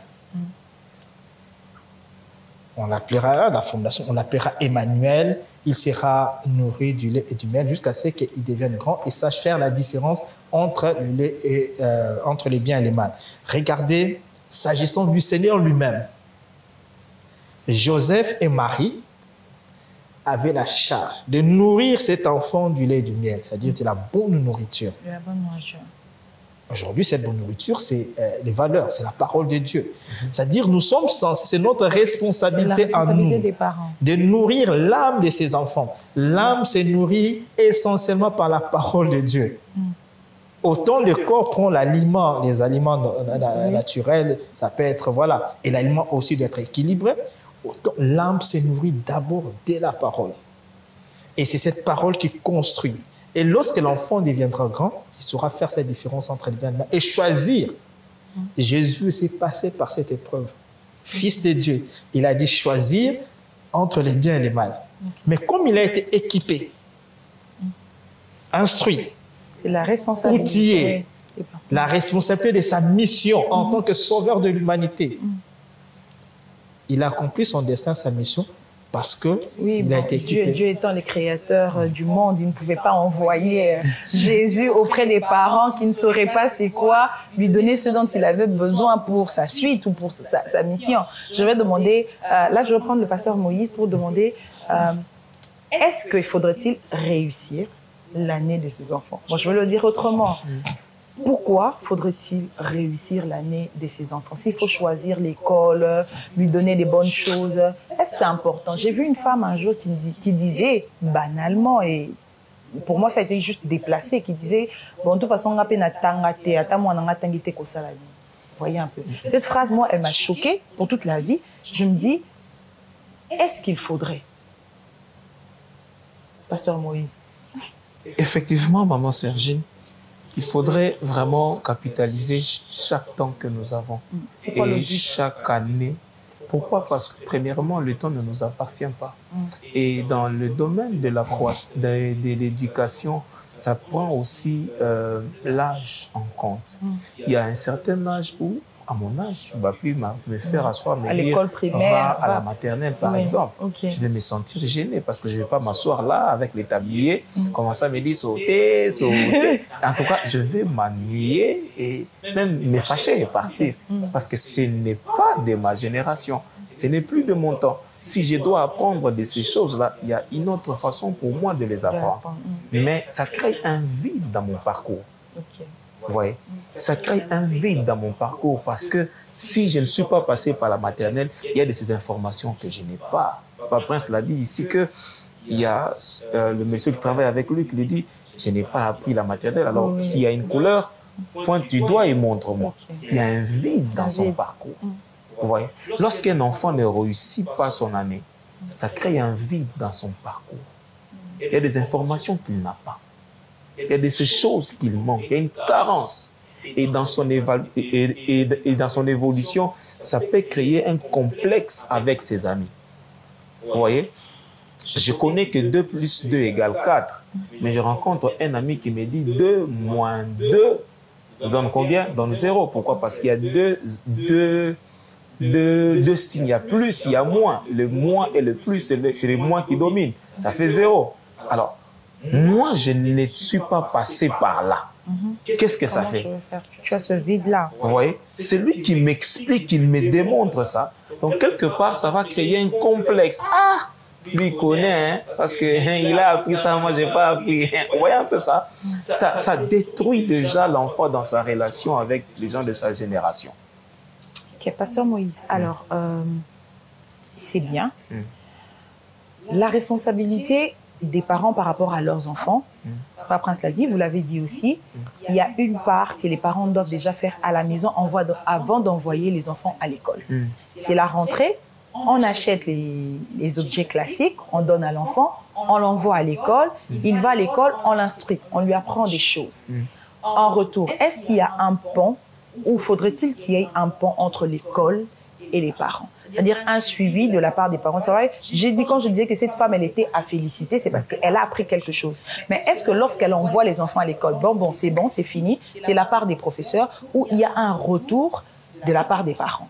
On l'appellera, la fondation, on l'appellera Emmanuel. Il sera nourri du lait et du miel jusqu'à ce qu'il devienne grand et sache faire la différence entre le lait et entre les biens et les mal. Regardez, s'agissant du Seigneur lui-même, Joseph et Marie avait la charge de nourrir cet enfant du lait et du miel, c'est-à-dire de la bonne nourriture. De la bonne nourriture. Aujourd'hui, cette bonne nourriture, c'est les valeurs, c'est la parole de Dieu. C'est-à-dire, nous sommes censés, c'est notre responsabilité à nous des parents. de nourrir l'âme de ces enfants. L'âme se nourrit essentiellement par la parole de Dieu. Autant le corps prend l'aliment, les aliments naturels, ça peut être, voilà, et l'aliment aussi doit être équilibré, autant l'âme se nourrit d'abord de la parole. Et c'est cette parole qui construit. Et lorsque l'enfant deviendra grand, il saura faire cette différence entre le bien et le mal et choisir. Jésus s'est passé par cette épreuve. Fils de Dieu, il a dit choisir entre les biens et les mal. Mais comme il a été équipé, instruit, la responsabilité. outillé, la responsabilité de sa mission en tant que sauveur de l'humanité, il a accompli son destin, sa mission, parce que il a été équipé. Dieu étant le créateur du monde, il ne pouvait pas envoyer Jésus auprès des parents qui ne sauraient pas c'est quoi, lui donner ce dont il avait besoin pour sa suite ou pour sa mission. Je vais demander, là je vais prendre le pasteur Moïse pour demander, est-ce qu'il faudrait-il réussir l'année de ses enfants? Moi je vais le dire autrement. Pourquoi faudrait-il réussir l'année de ses enfants? S'il faut choisir l'école, lui donner des bonnes choses, est-ce que c'est important? J'ai vu une femme un jour qui disait banalement, et pour moi ça a été juste déplacé, qui disait bon, de toute façon, on a peine à tangate, à moi on a tangité comme ça la vie. Vous voyez un peu. Cette phrase, moi, elle m'a choquée pour toute la vie. Je me dis, est-ce qu'il faudrait? Pasteur Moïse. Effectivement, maman Sergine, il faudrait vraiment capitaliser chaque temps que nous avons et chaque année. Pourquoi? Parce que premièrement, le temps ne nous appartient pas. Et dans le domaine de l'éducation, ça prend aussi l'âge en compte. Il y a un certain âge où, à mon âge, je ne vais plus me faire asseoir, me dire, va à la maternelle, par exemple. Je vais me sentir gêné parce que je ne vais pas m'asseoir là avec les tabliers, commencer à me dire sauter, sauter. En tout cas, je vais m'ennuyer et même me fâcher et partir parce que ce n'est pas de ma génération. Ce n'est plus de mon temps. Si je dois apprendre de ces choses-là, il y a une autre façon pour moi de les apprendre. Mais ça crée un vide dans mon parcours. Vous voyez, ça crée un vide dans mon parcours parce que si je ne suis pas passé par la maternelle, il y a de ces informations que je n'ai pas. Papa Prince l'a dit ici qu'il y a le monsieur qui travaille avec lui qui lui dit « Je n'ai pas appris la maternelle, alors s'il y a une couleur, pointe du doigt et montre-moi. » Il y a un vide dans son parcours. Vous voyez, lorsqu'un enfant ne réussit pas son année, ça crée un vide dans son parcours. Il y a des informations qu'il n'a pas. Il y a de ces choses qu'il manque, il y a une carence. Et dans son évolution, ça peut créer un complexe avec ses amis. Vous voyez? Je connais que 2 plus 2 égale 4, mais je rencontre un ami qui me dit 2 moins 2 donne combien? Donne 0. Pourquoi? Parce qu'il y a deux signes. Il y a plus, il y a moins. Le moins et le plus, c'est le moins qui domine. Ça fait 0. Alors, moi, je ne suis pas passé par là. Qu'est-ce que ça fait? Tu as ce vide-là. Vous voyez? C'est lui qui m'explique, qui me démontre ça. Donc, quelque part, ça va créer un complexe. Ah! Lui, il connaît, hein, parce qu'il a appris ça, moi, je n'ai pas appris. Vous voyez un peu ça? Ça détruit déjà l'enfant dans sa relation avec les gens de sa génération. Ok, pasteur Moïse, alors, c'est bien. La responsabilité des parents par rapport à leurs enfants, Papa Prince l'a dit, vous l'avez dit aussi, il y a une part que les parents doivent déjà faire à la maison avant d'envoyer les enfants à l'école. C'est la rentrée, on achète les objets classiques, on donne à l'enfant, on l'envoie à l'école, il va à l'école, on l'instruit, on lui apprend des choses. En retour, est-ce qu'il y a un pont ou faudrait-il qu'il y ait un pont entre l'école et les parents? C'est-à-dire un suivi de la part des parents. C'est vrai, quand je disais que cette femme, elle était à féliciter, c'est parce qu'elle a appris quelque chose. Mais est-ce que lorsqu'elle envoie les enfants à l'école, bon, c'est fini, c'est la part des professeurs, ou il y a un retour de la part des parents?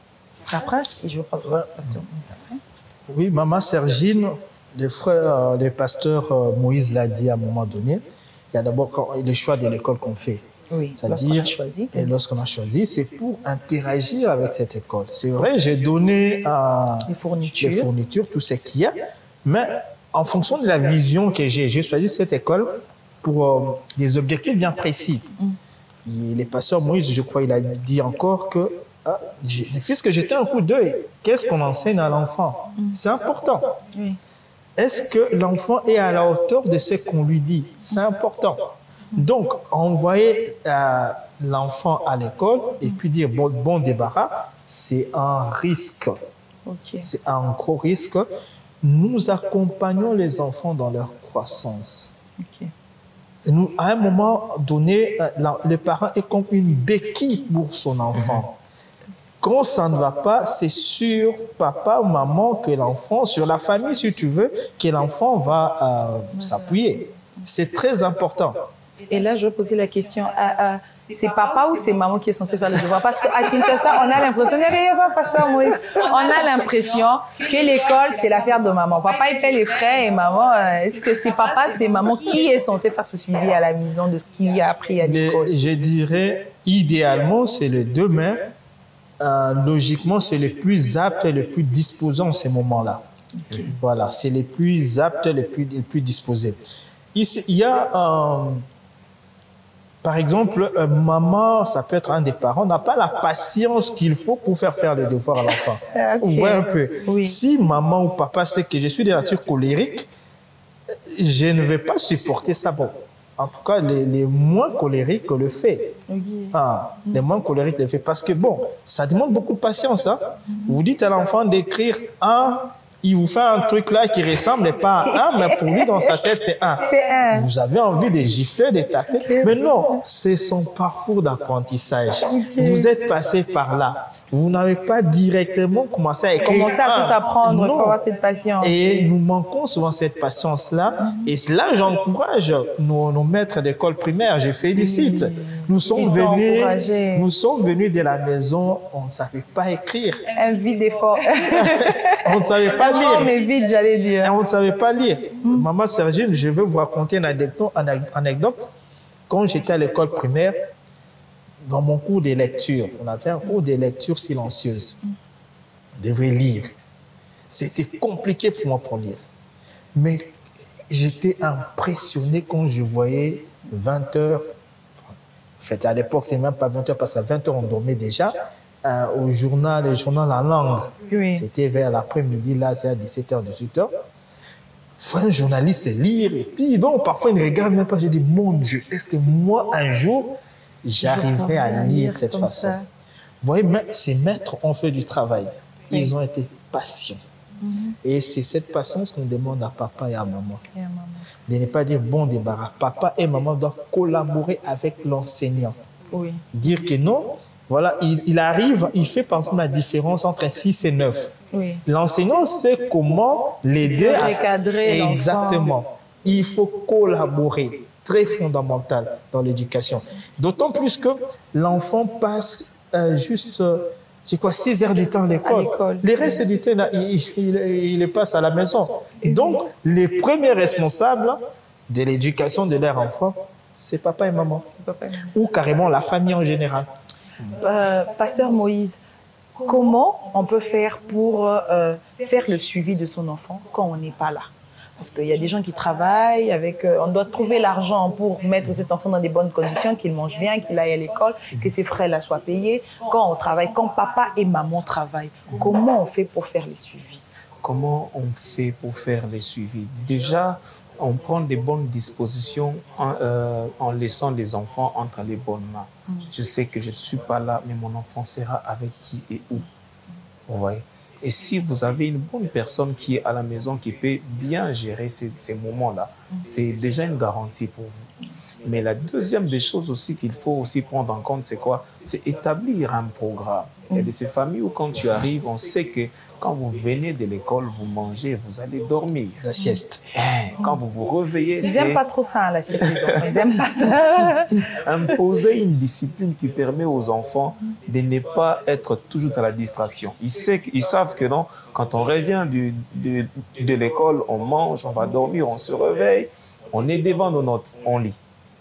Après, je veux pas... Oui, maman Sergine, le pasteur Moïse l'a dit à un moment donné, il y a d'abord le choix de l'école qu'on fait. Oui, c'est-à-dire, lorsqu'on a choisi, c'est pour interagir avec cette école. C'est vrai, j'ai donné des fournitures, tout ce qu'il y a, mais en fonction de la vision que j'ai choisi cette école pour des objectifs bien précis. Et le pasteur Moïse, je crois, il a dit encore que puisque j'étais un coup d'œil, qu'est-ce qu'on enseigne à l'enfant? C'est important. Oui. Est-ce que l'enfant est à la hauteur de ce qu'on lui dit? C'est important. Donc, envoyer l'enfant à l'école et puis dire bon débarras, c'est un risque. Ok. C'est un gros risque. Nous accompagnons les enfants dans leur croissance. Ok. Nous, à un moment donné, le parent est comme une béquille pour son enfant. Quand ça ne va pas, c'est sur papa ou maman que l'enfant, sur la famille si tu veux, que l'enfant va s'appuyer. C'est très important. Et là, je vais poser la question c'est papa ou c'est maman qui est censé faire les devoirs? Parce qu'à Kinshasa, on a l'impression, pasteur Moïse, on a l'impression que l'école, c'est l'affaire de maman. Papa, il paie les frais et maman, est-ce que c'est papa, c'est maman qui est censé faire ce suivi à la maison de ce qu'il a appris à l'école? Je dirais, idéalement, c'est les deux mains. Logiquement, c'est le plus apte et le plus disposant en ces moments-là. Okay. Voilà, c'est les plus aptes et les plus disposés. Ici, il y a, par exemple, maman, ça peut être un des parents, n'a pas la patience qu'il faut pour faire le devoir à l'enfant. Okay. Vous voyez un peu. Oui. Si maman ou papa sait que je suis de nature colérique, je ne vais pas supporter ça. Bon, en tout cas, les moins colériques le font. Les moins colériques le font. Parce que, bon, ça demande beaucoup de patience. Hein? Vous dites à l'enfant d'écrire un, il vous fait un truc là qui ressemble pas à un, mais pour lui, dans sa tête, c'est un. C'est un. Vous avez envie de gifler, de taper. Mais non, c'est son parcours d'apprentissage. Vous êtes passé par là. Vous n'avez pas directement commencé à écrire. Commencer à tout apprendre, il faut avoir cette patience. Et nous manquons souvent cette patience-là. Et là, j'encourage nos maîtres d'école primaire, je félicite. Nous sommes venus de la maison, on ne savait pas écrire. Un vide d'effort. On ne savait pas lire. Mais vite, j'allais dire. Et on ne savait pas lire. Maman Sergine, je vais vous raconter une anecdote. Quand j'étais à l'école primaire, dans mon cours de lecture, on avait un cours de lecture silencieuse. On devait lire. C'était compliqué pour moi pour lire. Mais j'étais impressionné quand je voyais 20 heures. En fait, à l'époque, c'est même pas 20 heures parce qu'à 20 heures, on dormait déjà. Le journal La Langue. Oui. C'était vers l'après-midi, là, c'est à 17h, 18h. Un journaliste lire et puis donc parfois il ne regarde même pas. Je dis, mon Dieu, est-ce que moi, un jour, j'arriverai à lire cette façon? Vous voyez, ces maîtres ont fait du travail. Ils ont été patients. Et c'est cette patience qu'on demande à papa et à maman. De ne pas dire bon débarras. Papa et maman doivent collaborer avec l'enseignant. Oui. Dire que non, voilà, il arrive, il fait par exemple la différence entre 6 et 9. Oui. L'enseignant sait comment l'aider à recadrer. Exactement. Il faut collaborer. Très fondamental dans l'éducation. D'autant plus que l'enfant passe juste, 6 heures du temps à l'école. Les restes du temps, il les passe à la maison. Donc, les premiers responsables de l'éducation de leur enfant, c'est papa et maman. Ou carrément la famille en général. Pasteur Moïse, comment on peut faire pour faire le suivi de son enfant quand on n'est pas là? Parce qu'il y a des gens qui travaillent, on doit trouver l'argent pour mettre cet enfant dans des bonnes conditions, qu'il mange bien, qu'il aille à l'école, que ses frais-là soient payés. Quand on travaille, quand papa et maman travaillent, comment on fait pour faire les suivis? Comment on fait pour faire les suivis? Déjà, on prend des bonnes dispositions en laissant les enfants entre les bonnes mains. Je sais que je ne suis pas là, mais mon enfant sera avec qui et où. Vous voyez? Et si vous avez une bonne personne qui est à la maison, qui peut bien gérer ces moments-là, c'est déjà une garantie pour vous. Mais la deuxième des choses aussi qu'il faut aussi prendre en compte, c'est quoi? C'est établir un programme. Il y a de ces familles où quand tu arrives, on sait que quand vous venez de l'école, vous mangez, vous allez dormir. La sieste. Quand vous vous réveillez, ils n'aiment pas trop ça, la sieste. Ils n'aiment pas ça. Imposer une discipline qui permet aux enfants de ne pas être toujours dans la distraction. Ils savent que non, quand on revient de l'école, on mange, on va dormir, on se réveille, on est devant nos notes, on lit.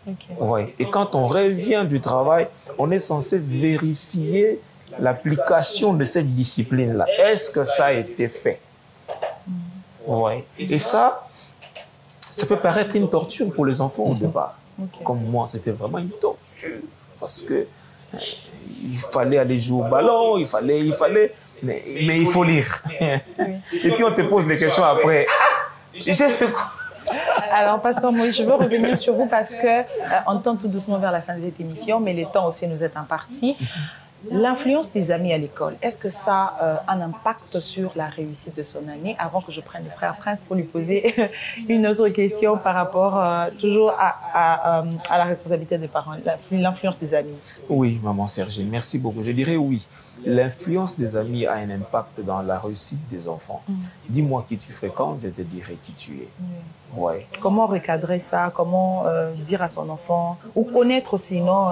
Okay. Ouais. Et quand on revient du travail, on est censé vérifier l'application de cette discipline-là. Est-ce que ça a été fait? Ouais. Et ça, Ça peut paraître une torture pour les enfants au départ. Comme moi, c'était vraiment une torture. Parce que il fallait aller jouer au ballon, il fallait, mais il faut lire. Et puis on te pose des questions après. J'ai fait quoi? Alors, Pasteur Moïse, je veux revenir sur vous parce que on tend tout doucement vers la fin de cette émission, mais le temps aussi nous est imparti. L'influence des amis à l'école, est-ce que ça a un impact sur la réussite de son année? Avant que je prenne le frère Prince pour lui poser une autre question par rapport toujours à la responsabilité des parents, l'influence des amis. Oui, maman Sergine, merci beaucoup. Je dirais oui. L'influence des amis a un impact dans la réussite des enfants. Dis-moi qui tu fréquentes, je te dirai qui tu es. Ouais. Comment recadrer ça? Comment dire à son enfant? Ou connaître sinon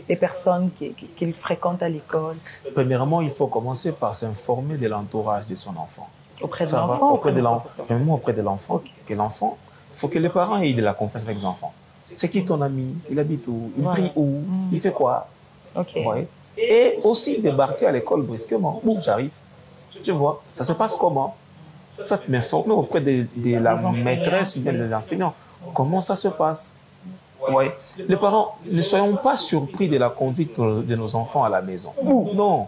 les personnes qu'il fréquente à l'école? Premièrement, il faut commencer par s'informer de l'entourage de son enfant. Auprès de l'enfant? Auprès de l'enfant. Que l'enfant, il faut que les parents aient de la confiance avec les enfants. C'est qui ton ami? Il habite où? Il prie où? Il fait quoi? Ouais. Et aussi débarquer à l'école brusquement. Bon, j'arrive. Tu vois, ça se passe comment? Faites m'informer auprès de la maîtresse ou bien des enseignants. Comment ça se passe? Ouais. Les parents, ne soyons pas surpris de la conduite de nos enfants à la maison. Non.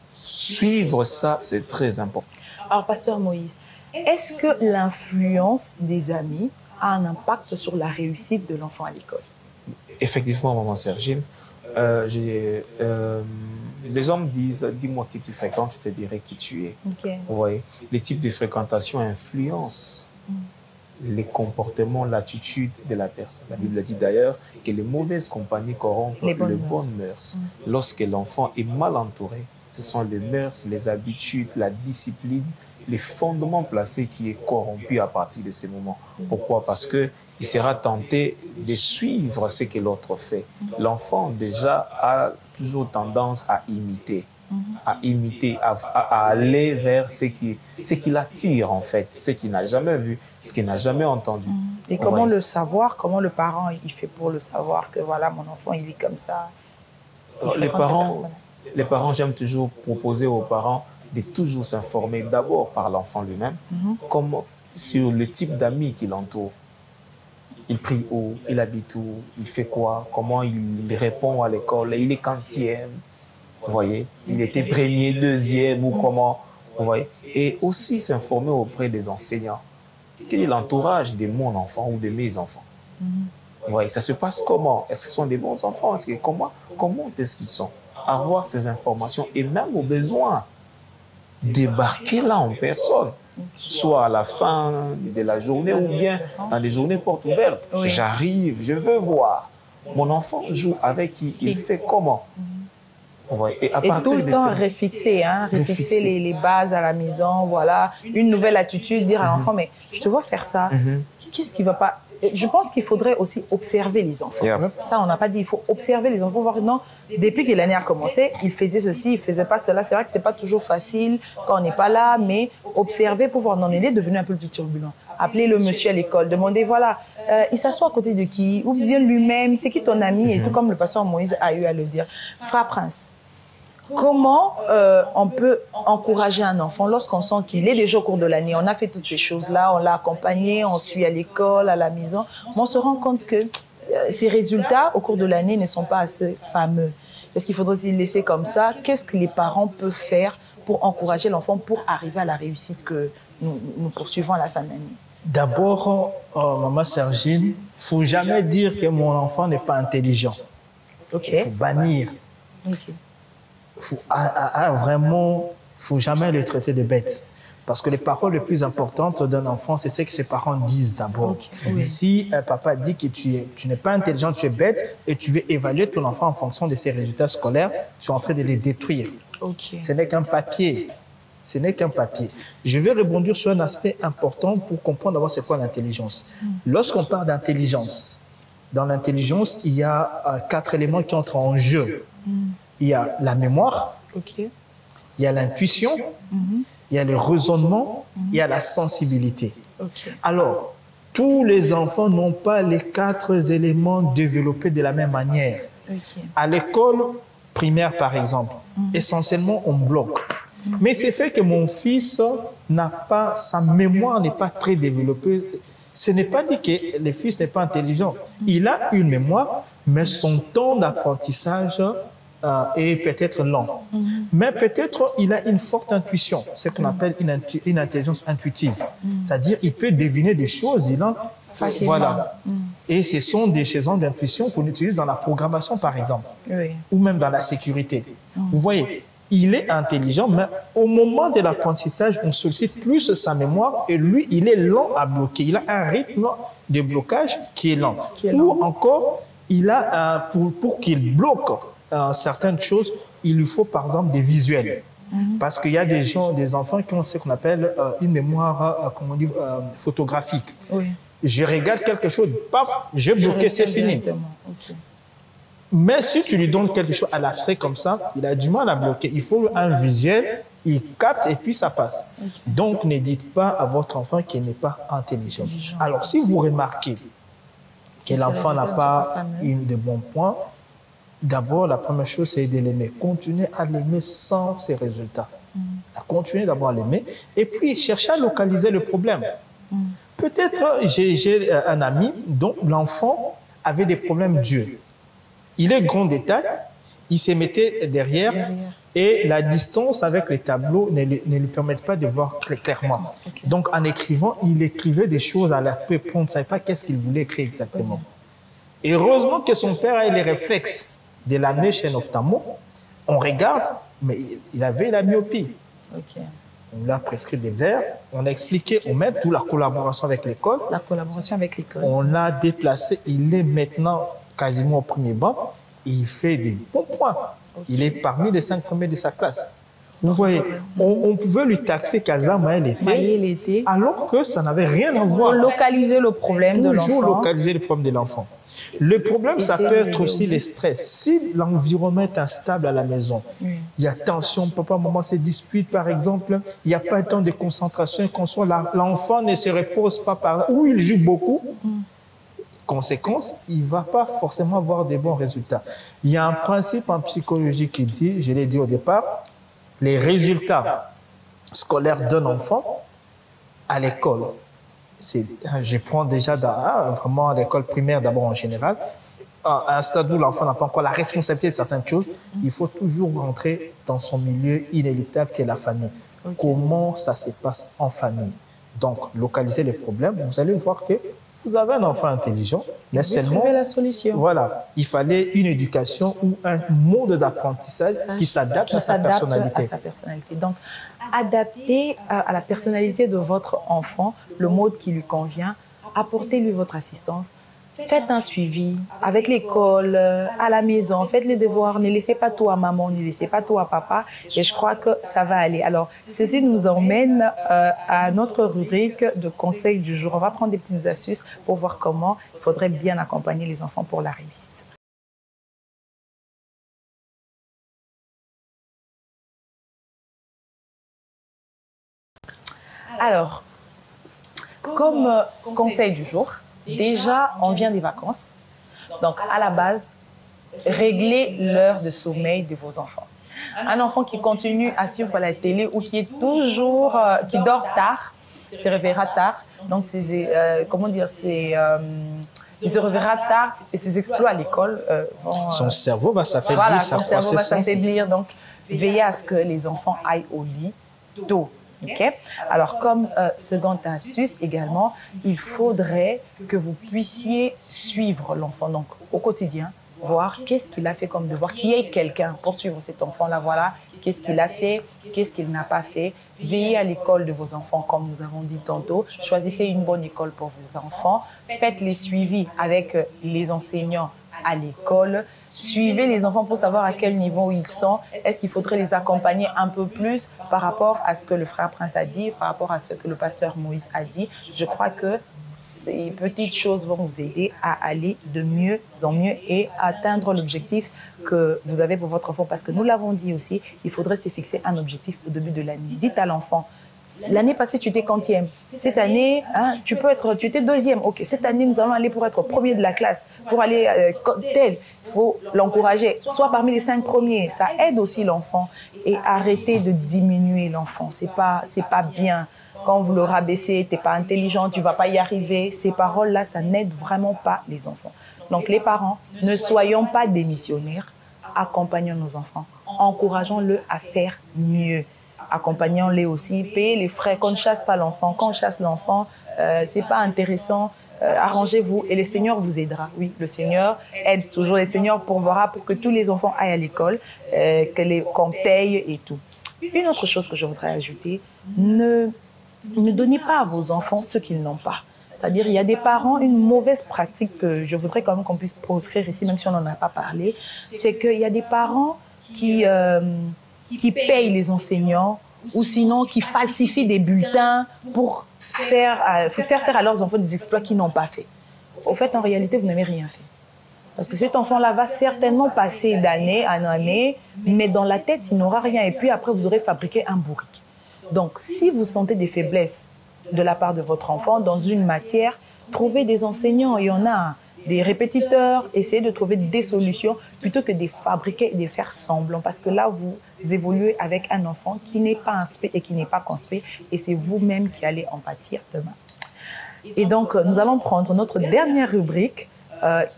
Suivre ça, c'est très important. Alors, Pasteur Moïse, est-ce que l'influence des amis a un impact sur la réussite de l'enfant à l'école? Effectivement, maman Sergine. Les hommes disent, dis-moi qui tu fréquentes, je te dirai qui tu es. Ouais. Les types de fréquentation influencent les comportements, l'attitude de la personne. La Bible dit d'ailleurs que les mauvaises compagnies corrompent les bonnes mœurs. Lorsque l'enfant est mal entouré, ce sont les mœurs, les habitudes, la discipline, les fondements placés qui est corrompu à partir de ces moments. Pourquoi? Parce qu'il sera tenté de suivre ce que l'autre fait. L'enfant déjà a toujours tendance à imiter, à aller vers ce qui l'attire en fait, ce qu'il n'a jamais vu, ce qu'il n'a jamais entendu. Et comment le savoir? Comment le parent il fait pour le savoir que voilà, mon enfant il est comme ça? Les parents, j'aime toujours proposer aux parents de toujours s'informer d'abord par l'enfant lui-même, comme sur le type d'amis qui l'entoure. Il prie où, il habite où, il fait quoi, comment il répond à l'école, il est quantième, vous voyez, il était premier, deuxième ou comment, vous voyez. Et aussi s'informer auprès des enseignants. Quel est l'entourage de mon enfant ou de mes enfants? Vous voyez, ça se passe comment? Est-ce que ce sont des bons enfants? Comment est-ce qu'ils sont? Avoir ces informations et même au besoin, débarquer là en personne, soit à la fin de la journée ou bien dans des journées portes ouvertes. J'arrive, je veux voir. Mon enfant joue avec qui, il fait comment. Et tout le temps refixer, les bases à la maison, voilà, une nouvelle attitude, dire à l'enfant, mais je te vois faire ça, qu'est-ce qui ne va pas? Je pense qu'il faudrait aussi observer les enfants. Ça, on n'a pas dit, il faut observer les enfants, voir, non, depuis que l'année a commencé, il faisait ceci, il ne faisait pas cela. C'est vrai que ce n'est pas toujours facile quand on n'est pas là, mais observer pour voir, non, il est devenu un peu plus turbulent. Appeler le monsieur à l'école, demander, voilà, il s'assoit à côté de qui, ou bien lui-même, c'est qui ton ami, et tout comme le pasteur Moïse a eu à le dire. Frère Prince, comment on peut encourager un enfant lorsqu'on sent qu'il est déjà au cours de l'année? On a fait toutes ces choses-là, on l'a accompagné, on suit à l'école, à la maison. Mais on se rend compte que ces résultats au cours de l'année ne sont pas assez fameux. Est-ce qu'il faudrait les laisser comme ça? Qu'est-ce que les parents peuvent faire pour encourager l'enfant pour arriver à la réussite que nous poursuivons à la fin de l'année? D'abord, maman Sergine, il ne faut jamais dire que mon enfant n'est pas intelligent. Il faut bannir. Vraiment, il ne faut jamais le traiter de bête. Parce que les paroles les plus importantes d'un enfant, c'est ce que ses parents disent d'abord. Si un papa dit que tu n'es pas intelligent, tu es bête, et tu veux évaluer ton enfant en fonction de ses résultats scolaires, tu es en train de les détruire. Ce n'est qu'un papier. Ce n'est qu'un papier. Je vais rebondir sur un aspect important pour comprendre d'abord c'est quoi l'intelligence. Lorsqu'on parle d'intelligence, dans l'intelligence, il y a 4 éléments qui entrent en jeu. Il y a la mémoire, il y a l'intuition, il y a le raisonnement, il y a la sensibilité. Alors, tous les enfants n'ont pas les 4 éléments développés de la même manière. À l'école primaire, par exemple, essentiellement, on bloque. Mais c'est fait que mon fils n'a pas, sa mémoire n'est pas très développée. Ce n'est pas dit que le fils n'est pas intelligent. Il a une mémoire, mais son temps d'apprentissage est peut-être lent. Mais peut-être il a une forte intuition, ce qu'on appelle une intelligence intuitive. C'est-à-dire il peut deviner des choses, voilà. Et ce sont des choses d'intuition qu'on utilise dans la programmation, par exemple, ou même dans la sécurité. Vous voyez, il est intelligent, mais au moment de l'apprentissage, on sollicite plus sa mémoire et lui, il est lent à bloquer. Il a un rythme de blocage qui est lent. Ou encore, il a pour qu'il bloque certaines choses, il lui faut par exemple des visuels. Parce qu'il y a des enfants qui ont ce qu'on appelle une mémoire photographique. Je regarde quelque chose, paf, j'ai bloqué, c'est fini. Mais si tu lui donnes quelque chose à l'abstrait comme ça, il a du mal à bloquer. Il faut un visuel, il capte et puis ça passe. Donc, ne dites pas à votre enfant qu'il n'est pas intelligent. Alors, si vous remarquez que l'enfant n'a pas de bons points, d'abord, la première chose, c'est de l'aimer. Continuez à l'aimer sans ses résultats. Continuez d'abord à l'aimer et puis cherchez à localiser le problème. Peut-être, j'ai un ami dont l'enfant avait des problèmes d'yeux. Il est grand détail, il se mettait derrière et la distance avec les tableaux ne lui permet pas de voir clairement. Donc, en écrivant, il écrivait des choses à la peu près, on ne savait pas qu'est-ce qu'il voulait écrire exactement. Et heureusement que son père a eu les réflexes de l'amener chez un ophtalmo. On regarde, mais il avait la myopie. On lui a prescrit des verres, on a expliqué, on met toute la collaboration avec l'école. La collaboration avec l'école. On l'a déplacé, il est maintenant quasiment au premier banc, il fait des bons points. Il est parmi les 5 premiers de sa classe. Vous voyez, on pouvait lui taxer quasiment l'été, alors que ça n'avait rien à voir. Pour localiser le problème de l'enfant. Toujours localiser le problème de l'enfant. Le problème, ça peut être aussi le stress. Si l'environnement est instable à la maison, il y a tension, papa, maman se disputent par exemple, il n'y a pas de temps de concentration, l'enfant ne se repose pas ou il joue beaucoup. Conséquence, il ne va pas forcément avoir de bons résultats. Il y a un principe en psychologie qui dit, je l'ai dit au départ, les résultats scolaires d'un enfant à l'école. Je prends déjà vraiment à l'école primaire d'abord en général, à un stade où l'enfant n'a pas encore la responsabilité de certaines choses, il faut toujours rentrer dans son milieu inéluctable qui est la famille. Comment ça se passe en famille? Donc, localiser les problèmes, vous allez voir que vous avez un enfant intelligent, mais seulement, la solution. Voilà, il fallait une éducation ou un mode d'apprentissage qui s'adapte à sa personnalité. Donc, adaptez à la personnalité de votre enfant le mode qui lui convient, apportez-lui votre assistance, faites un suivi avec l'école, à la maison, faites les devoirs, ne laissez pas tout à maman, ne laissez pas tout à papa, et je crois que ça va aller. Alors, ceci nous emmène à notre rubrique de conseils du jour. On va prendre des petites astuces pour voir comment il faudrait bien accompagner les enfants pour la réussite. Alors, comme conseil du jour, déjà, on vient des vacances. Donc, à la base, réglez l'heure de sommeil de vos enfants. Un enfant qui continue à suivre la télé ou qui est toujours, qui dort tard, se réveillera tard. Donc, comment dire, il se réveillera tard et ses exploits à l'école vont... Son cerveau va s'affaiblir, voilà, son cerveau va s'affaiblir. Donc, veillez à ce que les enfants aillent au lit tôt. Okay. Alors, comme seconde astuce également, il faudrait que vous puissiez suivre l'enfant donc au quotidien, voir qu'est-ce qu'il a fait comme devoir, qu'il y ait quelqu'un pour suivre cet enfant-là, voilà, qu'est-ce qu'il a fait, qu'est-ce qu'il n'a pas fait. Veillez à l'école de vos enfants, comme nous avons dit tantôt. Choisissez une bonne école pour vos enfants. Faites les suivis avec les enseignants à l'école. Suivez les enfants pour savoir à quel niveau ils sont. Est-ce qu'il faudrait les accompagner un peu plus par rapport à ce que le frère Prince a dit, par rapport à ce que le pasteur Moïse a dit. Je crois que ces petites choses vont vous aider à aller de mieux en mieux et atteindre l'objectif que vous avez pour votre enfant. Parce que nous l'avons dit aussi, il faudrait se fixer un objectif au début de l'année. Dites à l'enfant, l'année passée, tu étais quantième. Cette année, tu étais deuxième. Ok, cette année, nous allons aller pour être premier de la classe, pour aller tel. Il faut l'encourager, soit parmi les 5 premiers. Ça aide aussi l'enfant. Et arrêtez de diminuer l'enfant. C'est pas bien. quand vous le rabaissez, tu n'es pas intelligent, tu ne vas pas y arriver. Ces paroles-là, ça n'aide vraiment pas les enfants. Donc les parents, ne soyons pas des missionnaires, accompagnons nos enfants, encourageons-le à faire mieux. Accompagnons-les aussi, payez les frais, qu'on ne chasse pas l'enfant. Quand on chasse l'enfant, ce n'est pas intéressant. Arrangez-vous et le Seigneur vous aidera. Oui, le Seigneur aide toujours. Le Seigneur pourvoira pour que tous les enfants aillent à l'école, qu'on paye et tout. Une autre chose que je voudrais ajouter, ne donnez pas à vos enfants ce qu'ils n'ont pas. C'est-à-dire, il y a des parents, une mauvaise pratique que je voudrais quand même qu'on puisse proscrire ici, même si on n'en a pas parlé, c'est qu'il y a des parents qui payent les enseignants ou sinon qui falsifient des bulletins pour faire faire à leurs enfants des exploits qu'ils n'ont pas fait. Au fait, en réalité, vous n'avez rien fait. Parce que cet enfant-là va certainement passer d'année en année, mais dans la tête, il n'aura rien. Et puis après, vous aurez fabriqué un bourrique. Donc, si vous sentez des faiblesses de la part de votre enfant dans une matière, trouvez des enseignants. Il y en a des répétiteurs. Essayez de trouver des solutions plutôt que de fabriquer et de faire semblant. Parce que là, vous évoluez avec un enfant qui n'est pas instruit et qui n'est pas construit. Et c'est vous-même qui allez en pâtir demain. Et donc, nous allons prendre notre dernière rubrique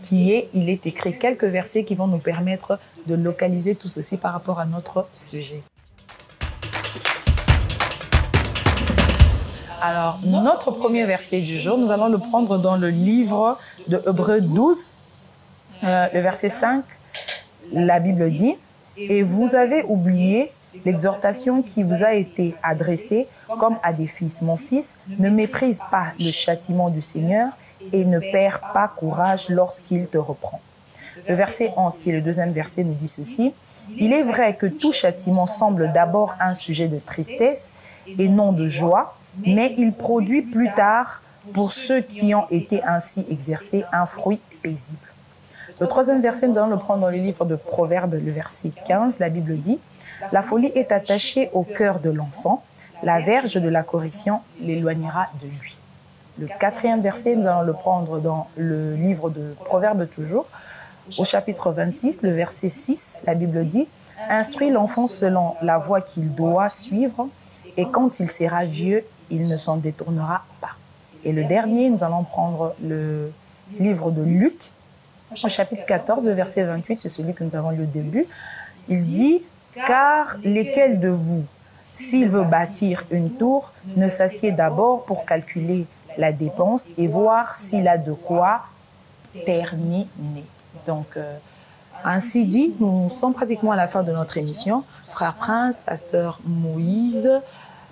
qui est « Il est écrit », quelques versets qui vont nous permettre de localiser tout ceci par rapport à notre sujet. Alors, notre premier verset du jour, nous allons le prendre dans le livre de Hébreux 12, le verset 5. La Bible dit « Et vous avez oublié l'exhortation qui vous a été adressée comme à des fils. Mon fils, ne méprise pas le châtiment du Seigneur et ne perds pas courage lorsqu'il te reprend. » Le verset 11, qui est le deuxième verset, nous dit ceci. « Il est vrai que tout châtiment semble d'abord un sujet de tristesse et non de joie, mais il produit plus tard, pour ceux qui ont été ainsi exercés, un fruit paisible. » Le troisième verset, nous allons le prendre dans le livre de Proverbes, le verset 15. La Bible dit « La folie est attachée au cœur de l'enfant, la verge de la correction l'éloignera de lui. » Le quatrième verset, nous allons le prendre dans le livre de Proverbes toujours, au chapitre 26, le verset 6, la Bible dit « Instruis l'enfant selon la voie qu'il doit suivre, et quand il sera vieux, il ne s'en détournera pas. » Et le dernier, nous allons prendre le livre de Luc, au chapitre 14, le verset 28, c'est celui que nous avons lu au début. Il dit « Car lesquels de vous, s'il veut bâtir une tour, ne s'assied d'abord pour calculer la dépense et voir s'il a de quoi terminer. » Donc, ainsi dit, nous sommes pratiquement à la fin de notre émission. Frère Prince, pasteur Moïse,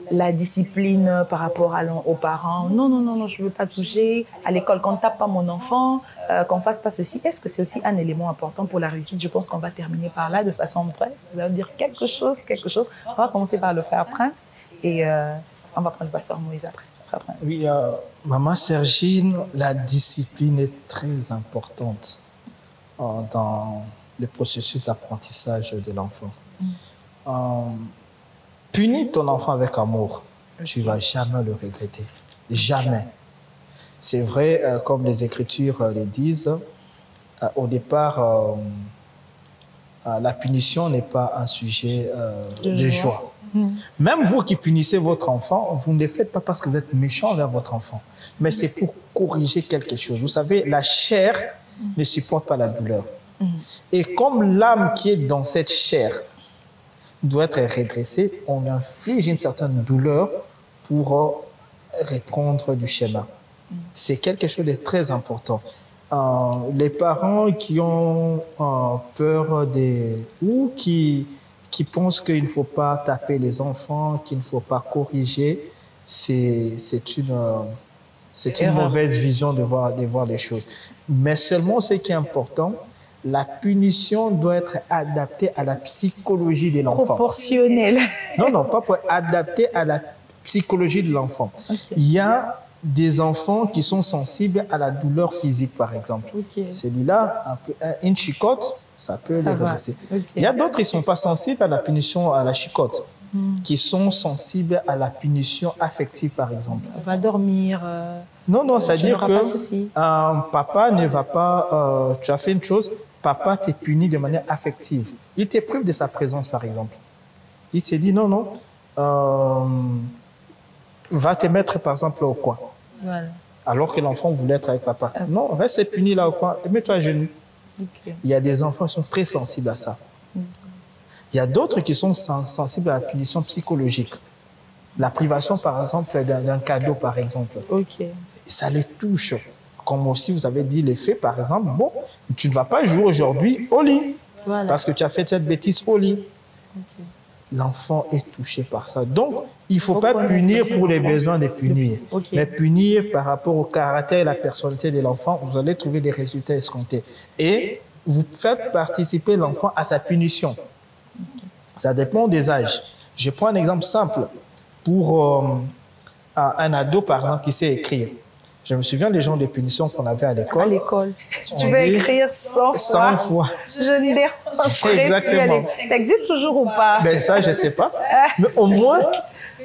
la discipline par rapport aux parents. Non, non, non, non, je ne veux pas toucher. À l'école, qu'on ne tape pas mon enfant, qu'on ne fasse pas ceci. Est-ce que c'est aussi un élément important pour la réussite? Je pense qu'on va terminer par là de façon brève. Vous allez dire quelque chose. On va commencer par le frère Prince et on va prendre le pasteur Moïse après. Frère Prince. Oui, maman Sergine, la discipline est très importante dans le processus d'apprentissage de l'enfant. Punis ton enfant avec amour, tu ne vas jamais le regretter. Jamais. C'est vrai, comme les Écritures le disent, au départ, la punition n'est pas un sujet de joie. Même vous qui punissez votre enfant, vous ne le faites pas parce que vous êtes méchant envers votre enfant, mais c'est pour corriger quelque chose. Vous savez, la chair ne supporte pas la douleur. Et comme l'âme qui est dans cette chair doit être redressée, on inflige une certaine douleur pour reprendre du schéma. C'est quelque chose de très important. Les parents qui ont peur ou qui pensent qu'il ne faut pas taper les enfants, qu'il ne faut pas corriger, c'est une mauvaise vision de voir les choses. Mais seulement ce qui est important, la punition doit être adaptée à la psychologie de l'enfant. Proportionnelle. Non, pas pour adapter à la psychologie de l'enfant. Okay. Il y a des enfants qui sont sensibles à la douleur physique, par exemple. Okay. Celui-là, une chicotte, ça peut les redresser. Okay. Il y a d'autres qui ne sont pas sensibles à la punition, à la chicotte, qui sont sensibles à la punition affective, par exemple. On va dormir. Non, c'est-à-dire que papa ne va pas... tu as fait une chose, papa t'est puni de manière affective. Il te prive de sa présence, par exemple. Il s'est dit non, va te mettre par exemple au coin. Voilà. Alors que l'enfant voulait être avec papa. Non, reste puni là au coin et mets-toi à genoux. Okay. Il y a des enfants qui sont très sensibles à ça. Il y a d'autres qui sont sensibles à la punition psychologique. La privation, par exemple, d'un cadeau, par exemple. Okay. Ça les touche. Comme aussi, vous avez dit l'effet, par exemple, bon, tu ne vas pas jouer aujourd'hui au lit. Voilà. Parce que tu as fait cette bêtise au lit. Okay. L'enfant est touché par ça. Donc, il ne faut pas punir pour les besoins de punir. Okay. Mais punir par rapport au caractère et la personnalité de l'enfant, vous allez trouver des résultats escomptés. Et vous faites participer l'enfant à sa punition. Ça dépend des âges. Je prends un exemple simple. Pour un ado, par exemple, qui sait écrire. Je me souviens des genres de punitions qu'on avait à l'école. À l'école. Tu veux écrire 100 fois. Je ne dérangerai Exactement. plus. Ça existe toujours ou pas? Ben ça, je ne sais pas. Mais au moins,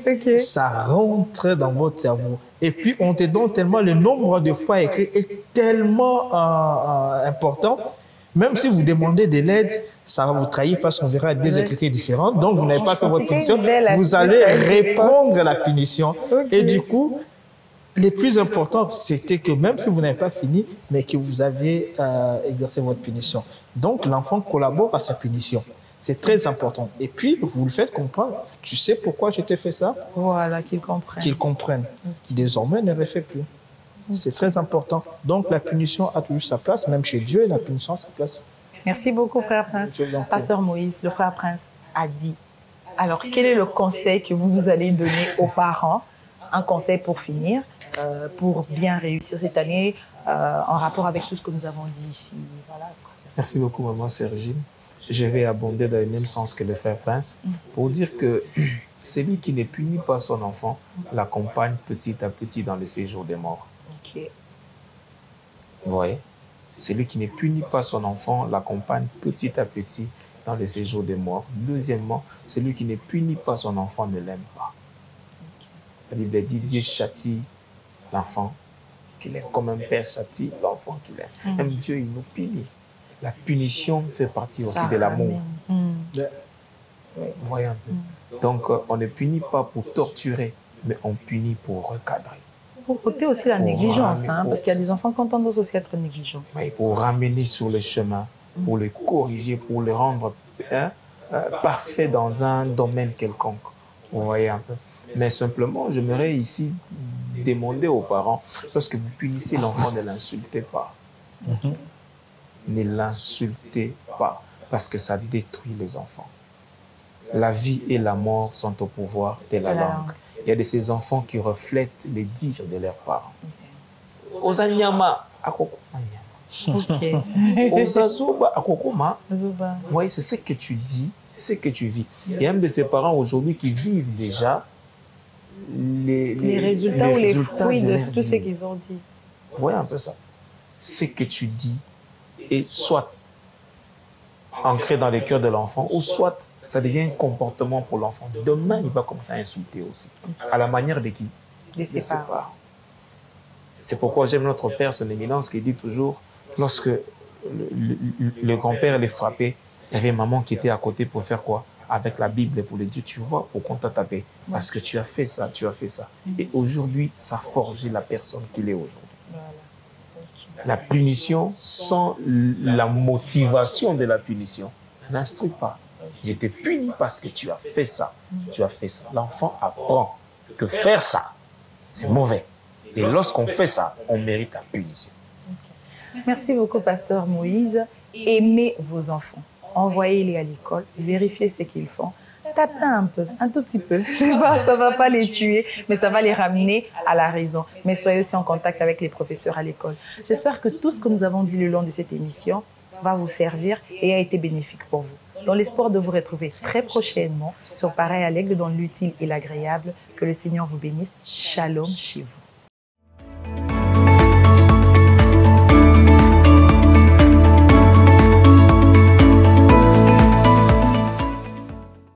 okay. Ça rentre dans votre cerveau. Et puis, on te donne tellement, le nombre de fois écrit est tellement important. Même si vous demandez de l'aide, ça va vous trahir parce qu'on verra des écritures différentes. Donc, vous n'avez pas fait votre punition. Vous allez répondre à la punition. Okay. Et du coup, le plus important, c'était que même si vous n'avez pas fini, mais que vous avez exercé votre punition. Donc, l'enfant collabore à sa punition. C'est très important. Et puis, vous le faites comprendre. Tu sais pourquoi je t'ai fait ça? Voilà, qu'il comprenne. Qu'il comprenne. Désormais, ne le refait plus. C'est très important. Donc, la punition a toujours sa place, même chez Dieu, la punition a sa place. Merci beaucoup, frère Prince. Pasteur Moïse, le frère Prince a dit. Alors, quel est le conseil que vous allez donner aux parents? Un conseil pour finir, pour bien réussir cette année, en rapport avec tout ce que nous avons dit ici. Voilà. Merci beaucoup, maman Sergine. Je vais abonder dans le même sens que le frère Prince pour dire que celui qui ne punit pas son enfant l'accompagne petit à petit dans le séjour des morts. Okay. Vous voyez? Celui qui ne punit pas son enfant l'accompagne petit à petit dans le séjour des morts. Deuxièmement, celui qui ne punit pas son enfant ne l'aime pas. La Bible dit Dieu châtie l'enfant qu'il aime, comme un père châtie l'enfant qu'il aime. Même Dieu, il nous punit. La punition fait partie aussi de l'amour. Vous voyez un peu. Donc, on ne punit pas pour torturer, mais on punit pour recadrer. Pour ôter aussi la négligence, parce qu'il y a des enfants qui entendent aussi être négligents. Oui, pour ramener sur le chemin, pour le corriger, pour le rendre parfait dans un domaine quelconque. Vous voyez un peu. Mais simplement, j'aimerais ici demander aux parents, lorsque vous punissez l'enfant, ne l'insultez pas. Ne l'insultez pas, parce que ça détruit les enfants. La vie et la mort sont au pouvoir de la langue. Il y a de ces enfants qui reflètent les dires de leurs parents. Ozanyama akokoma. Ozazuba akokoma. Oui, c'est ce que tu dis, c'est ce que tu vis. Il y a même de ces parents aujourd'hui qui vivent déjà les résultats ou les fruits de tout ce qu'ils ont dit. Vous voyez un peu ça. Ce que tu dis est soit ancré dans le cœur de l'enfant, ou soit ça devient un comportement pour l'enfant. Demain, il va commencer à insulter aussi. À la manière de qui? De ses parents. C'est pourquoi j'aime notre père, son éminence, qui dit toujours, lorsque le grand-père les frappait, il y avait maman qui était à côté pour faire quoi? Avec la Bible, pour lui dire, tu vois, pourquoi on t'a tapé? Parce que tu as fait ça, tu as fait ça. Et aujourd'hui, ça a forgé la personne qu'il est aujourd'hui. La punition sans la motivation de la punition n'instruit pas. Je t'ai puni parce que tu as fait ça. Tu as fait ça. L'enfant apprend que faire ça, c'est mauvais. Et lorsqu'on fait ça, on mérite la punition. Merci beaucoup, pasteur Moïse. Aimez vos enfants. Envoyez-les à l'école. Vérifiez ce qu'ils font. Tapez un peu, un tout petit peu. Ça ne va pas les tuer, mais ça va les ramener à la raison. Mais soyez aussi en contact avec les professeurs à l'école. J'espère que tout ce que nous avons dit le long de cette émission va vous servir et a été bénéfique pour vous. Dans l'espoir de vous retrouver très prochainement sur Pareil à l'Aigle dans l'utile et l'agréable, que le Seigneur vous bénisse. Shalom chez vous.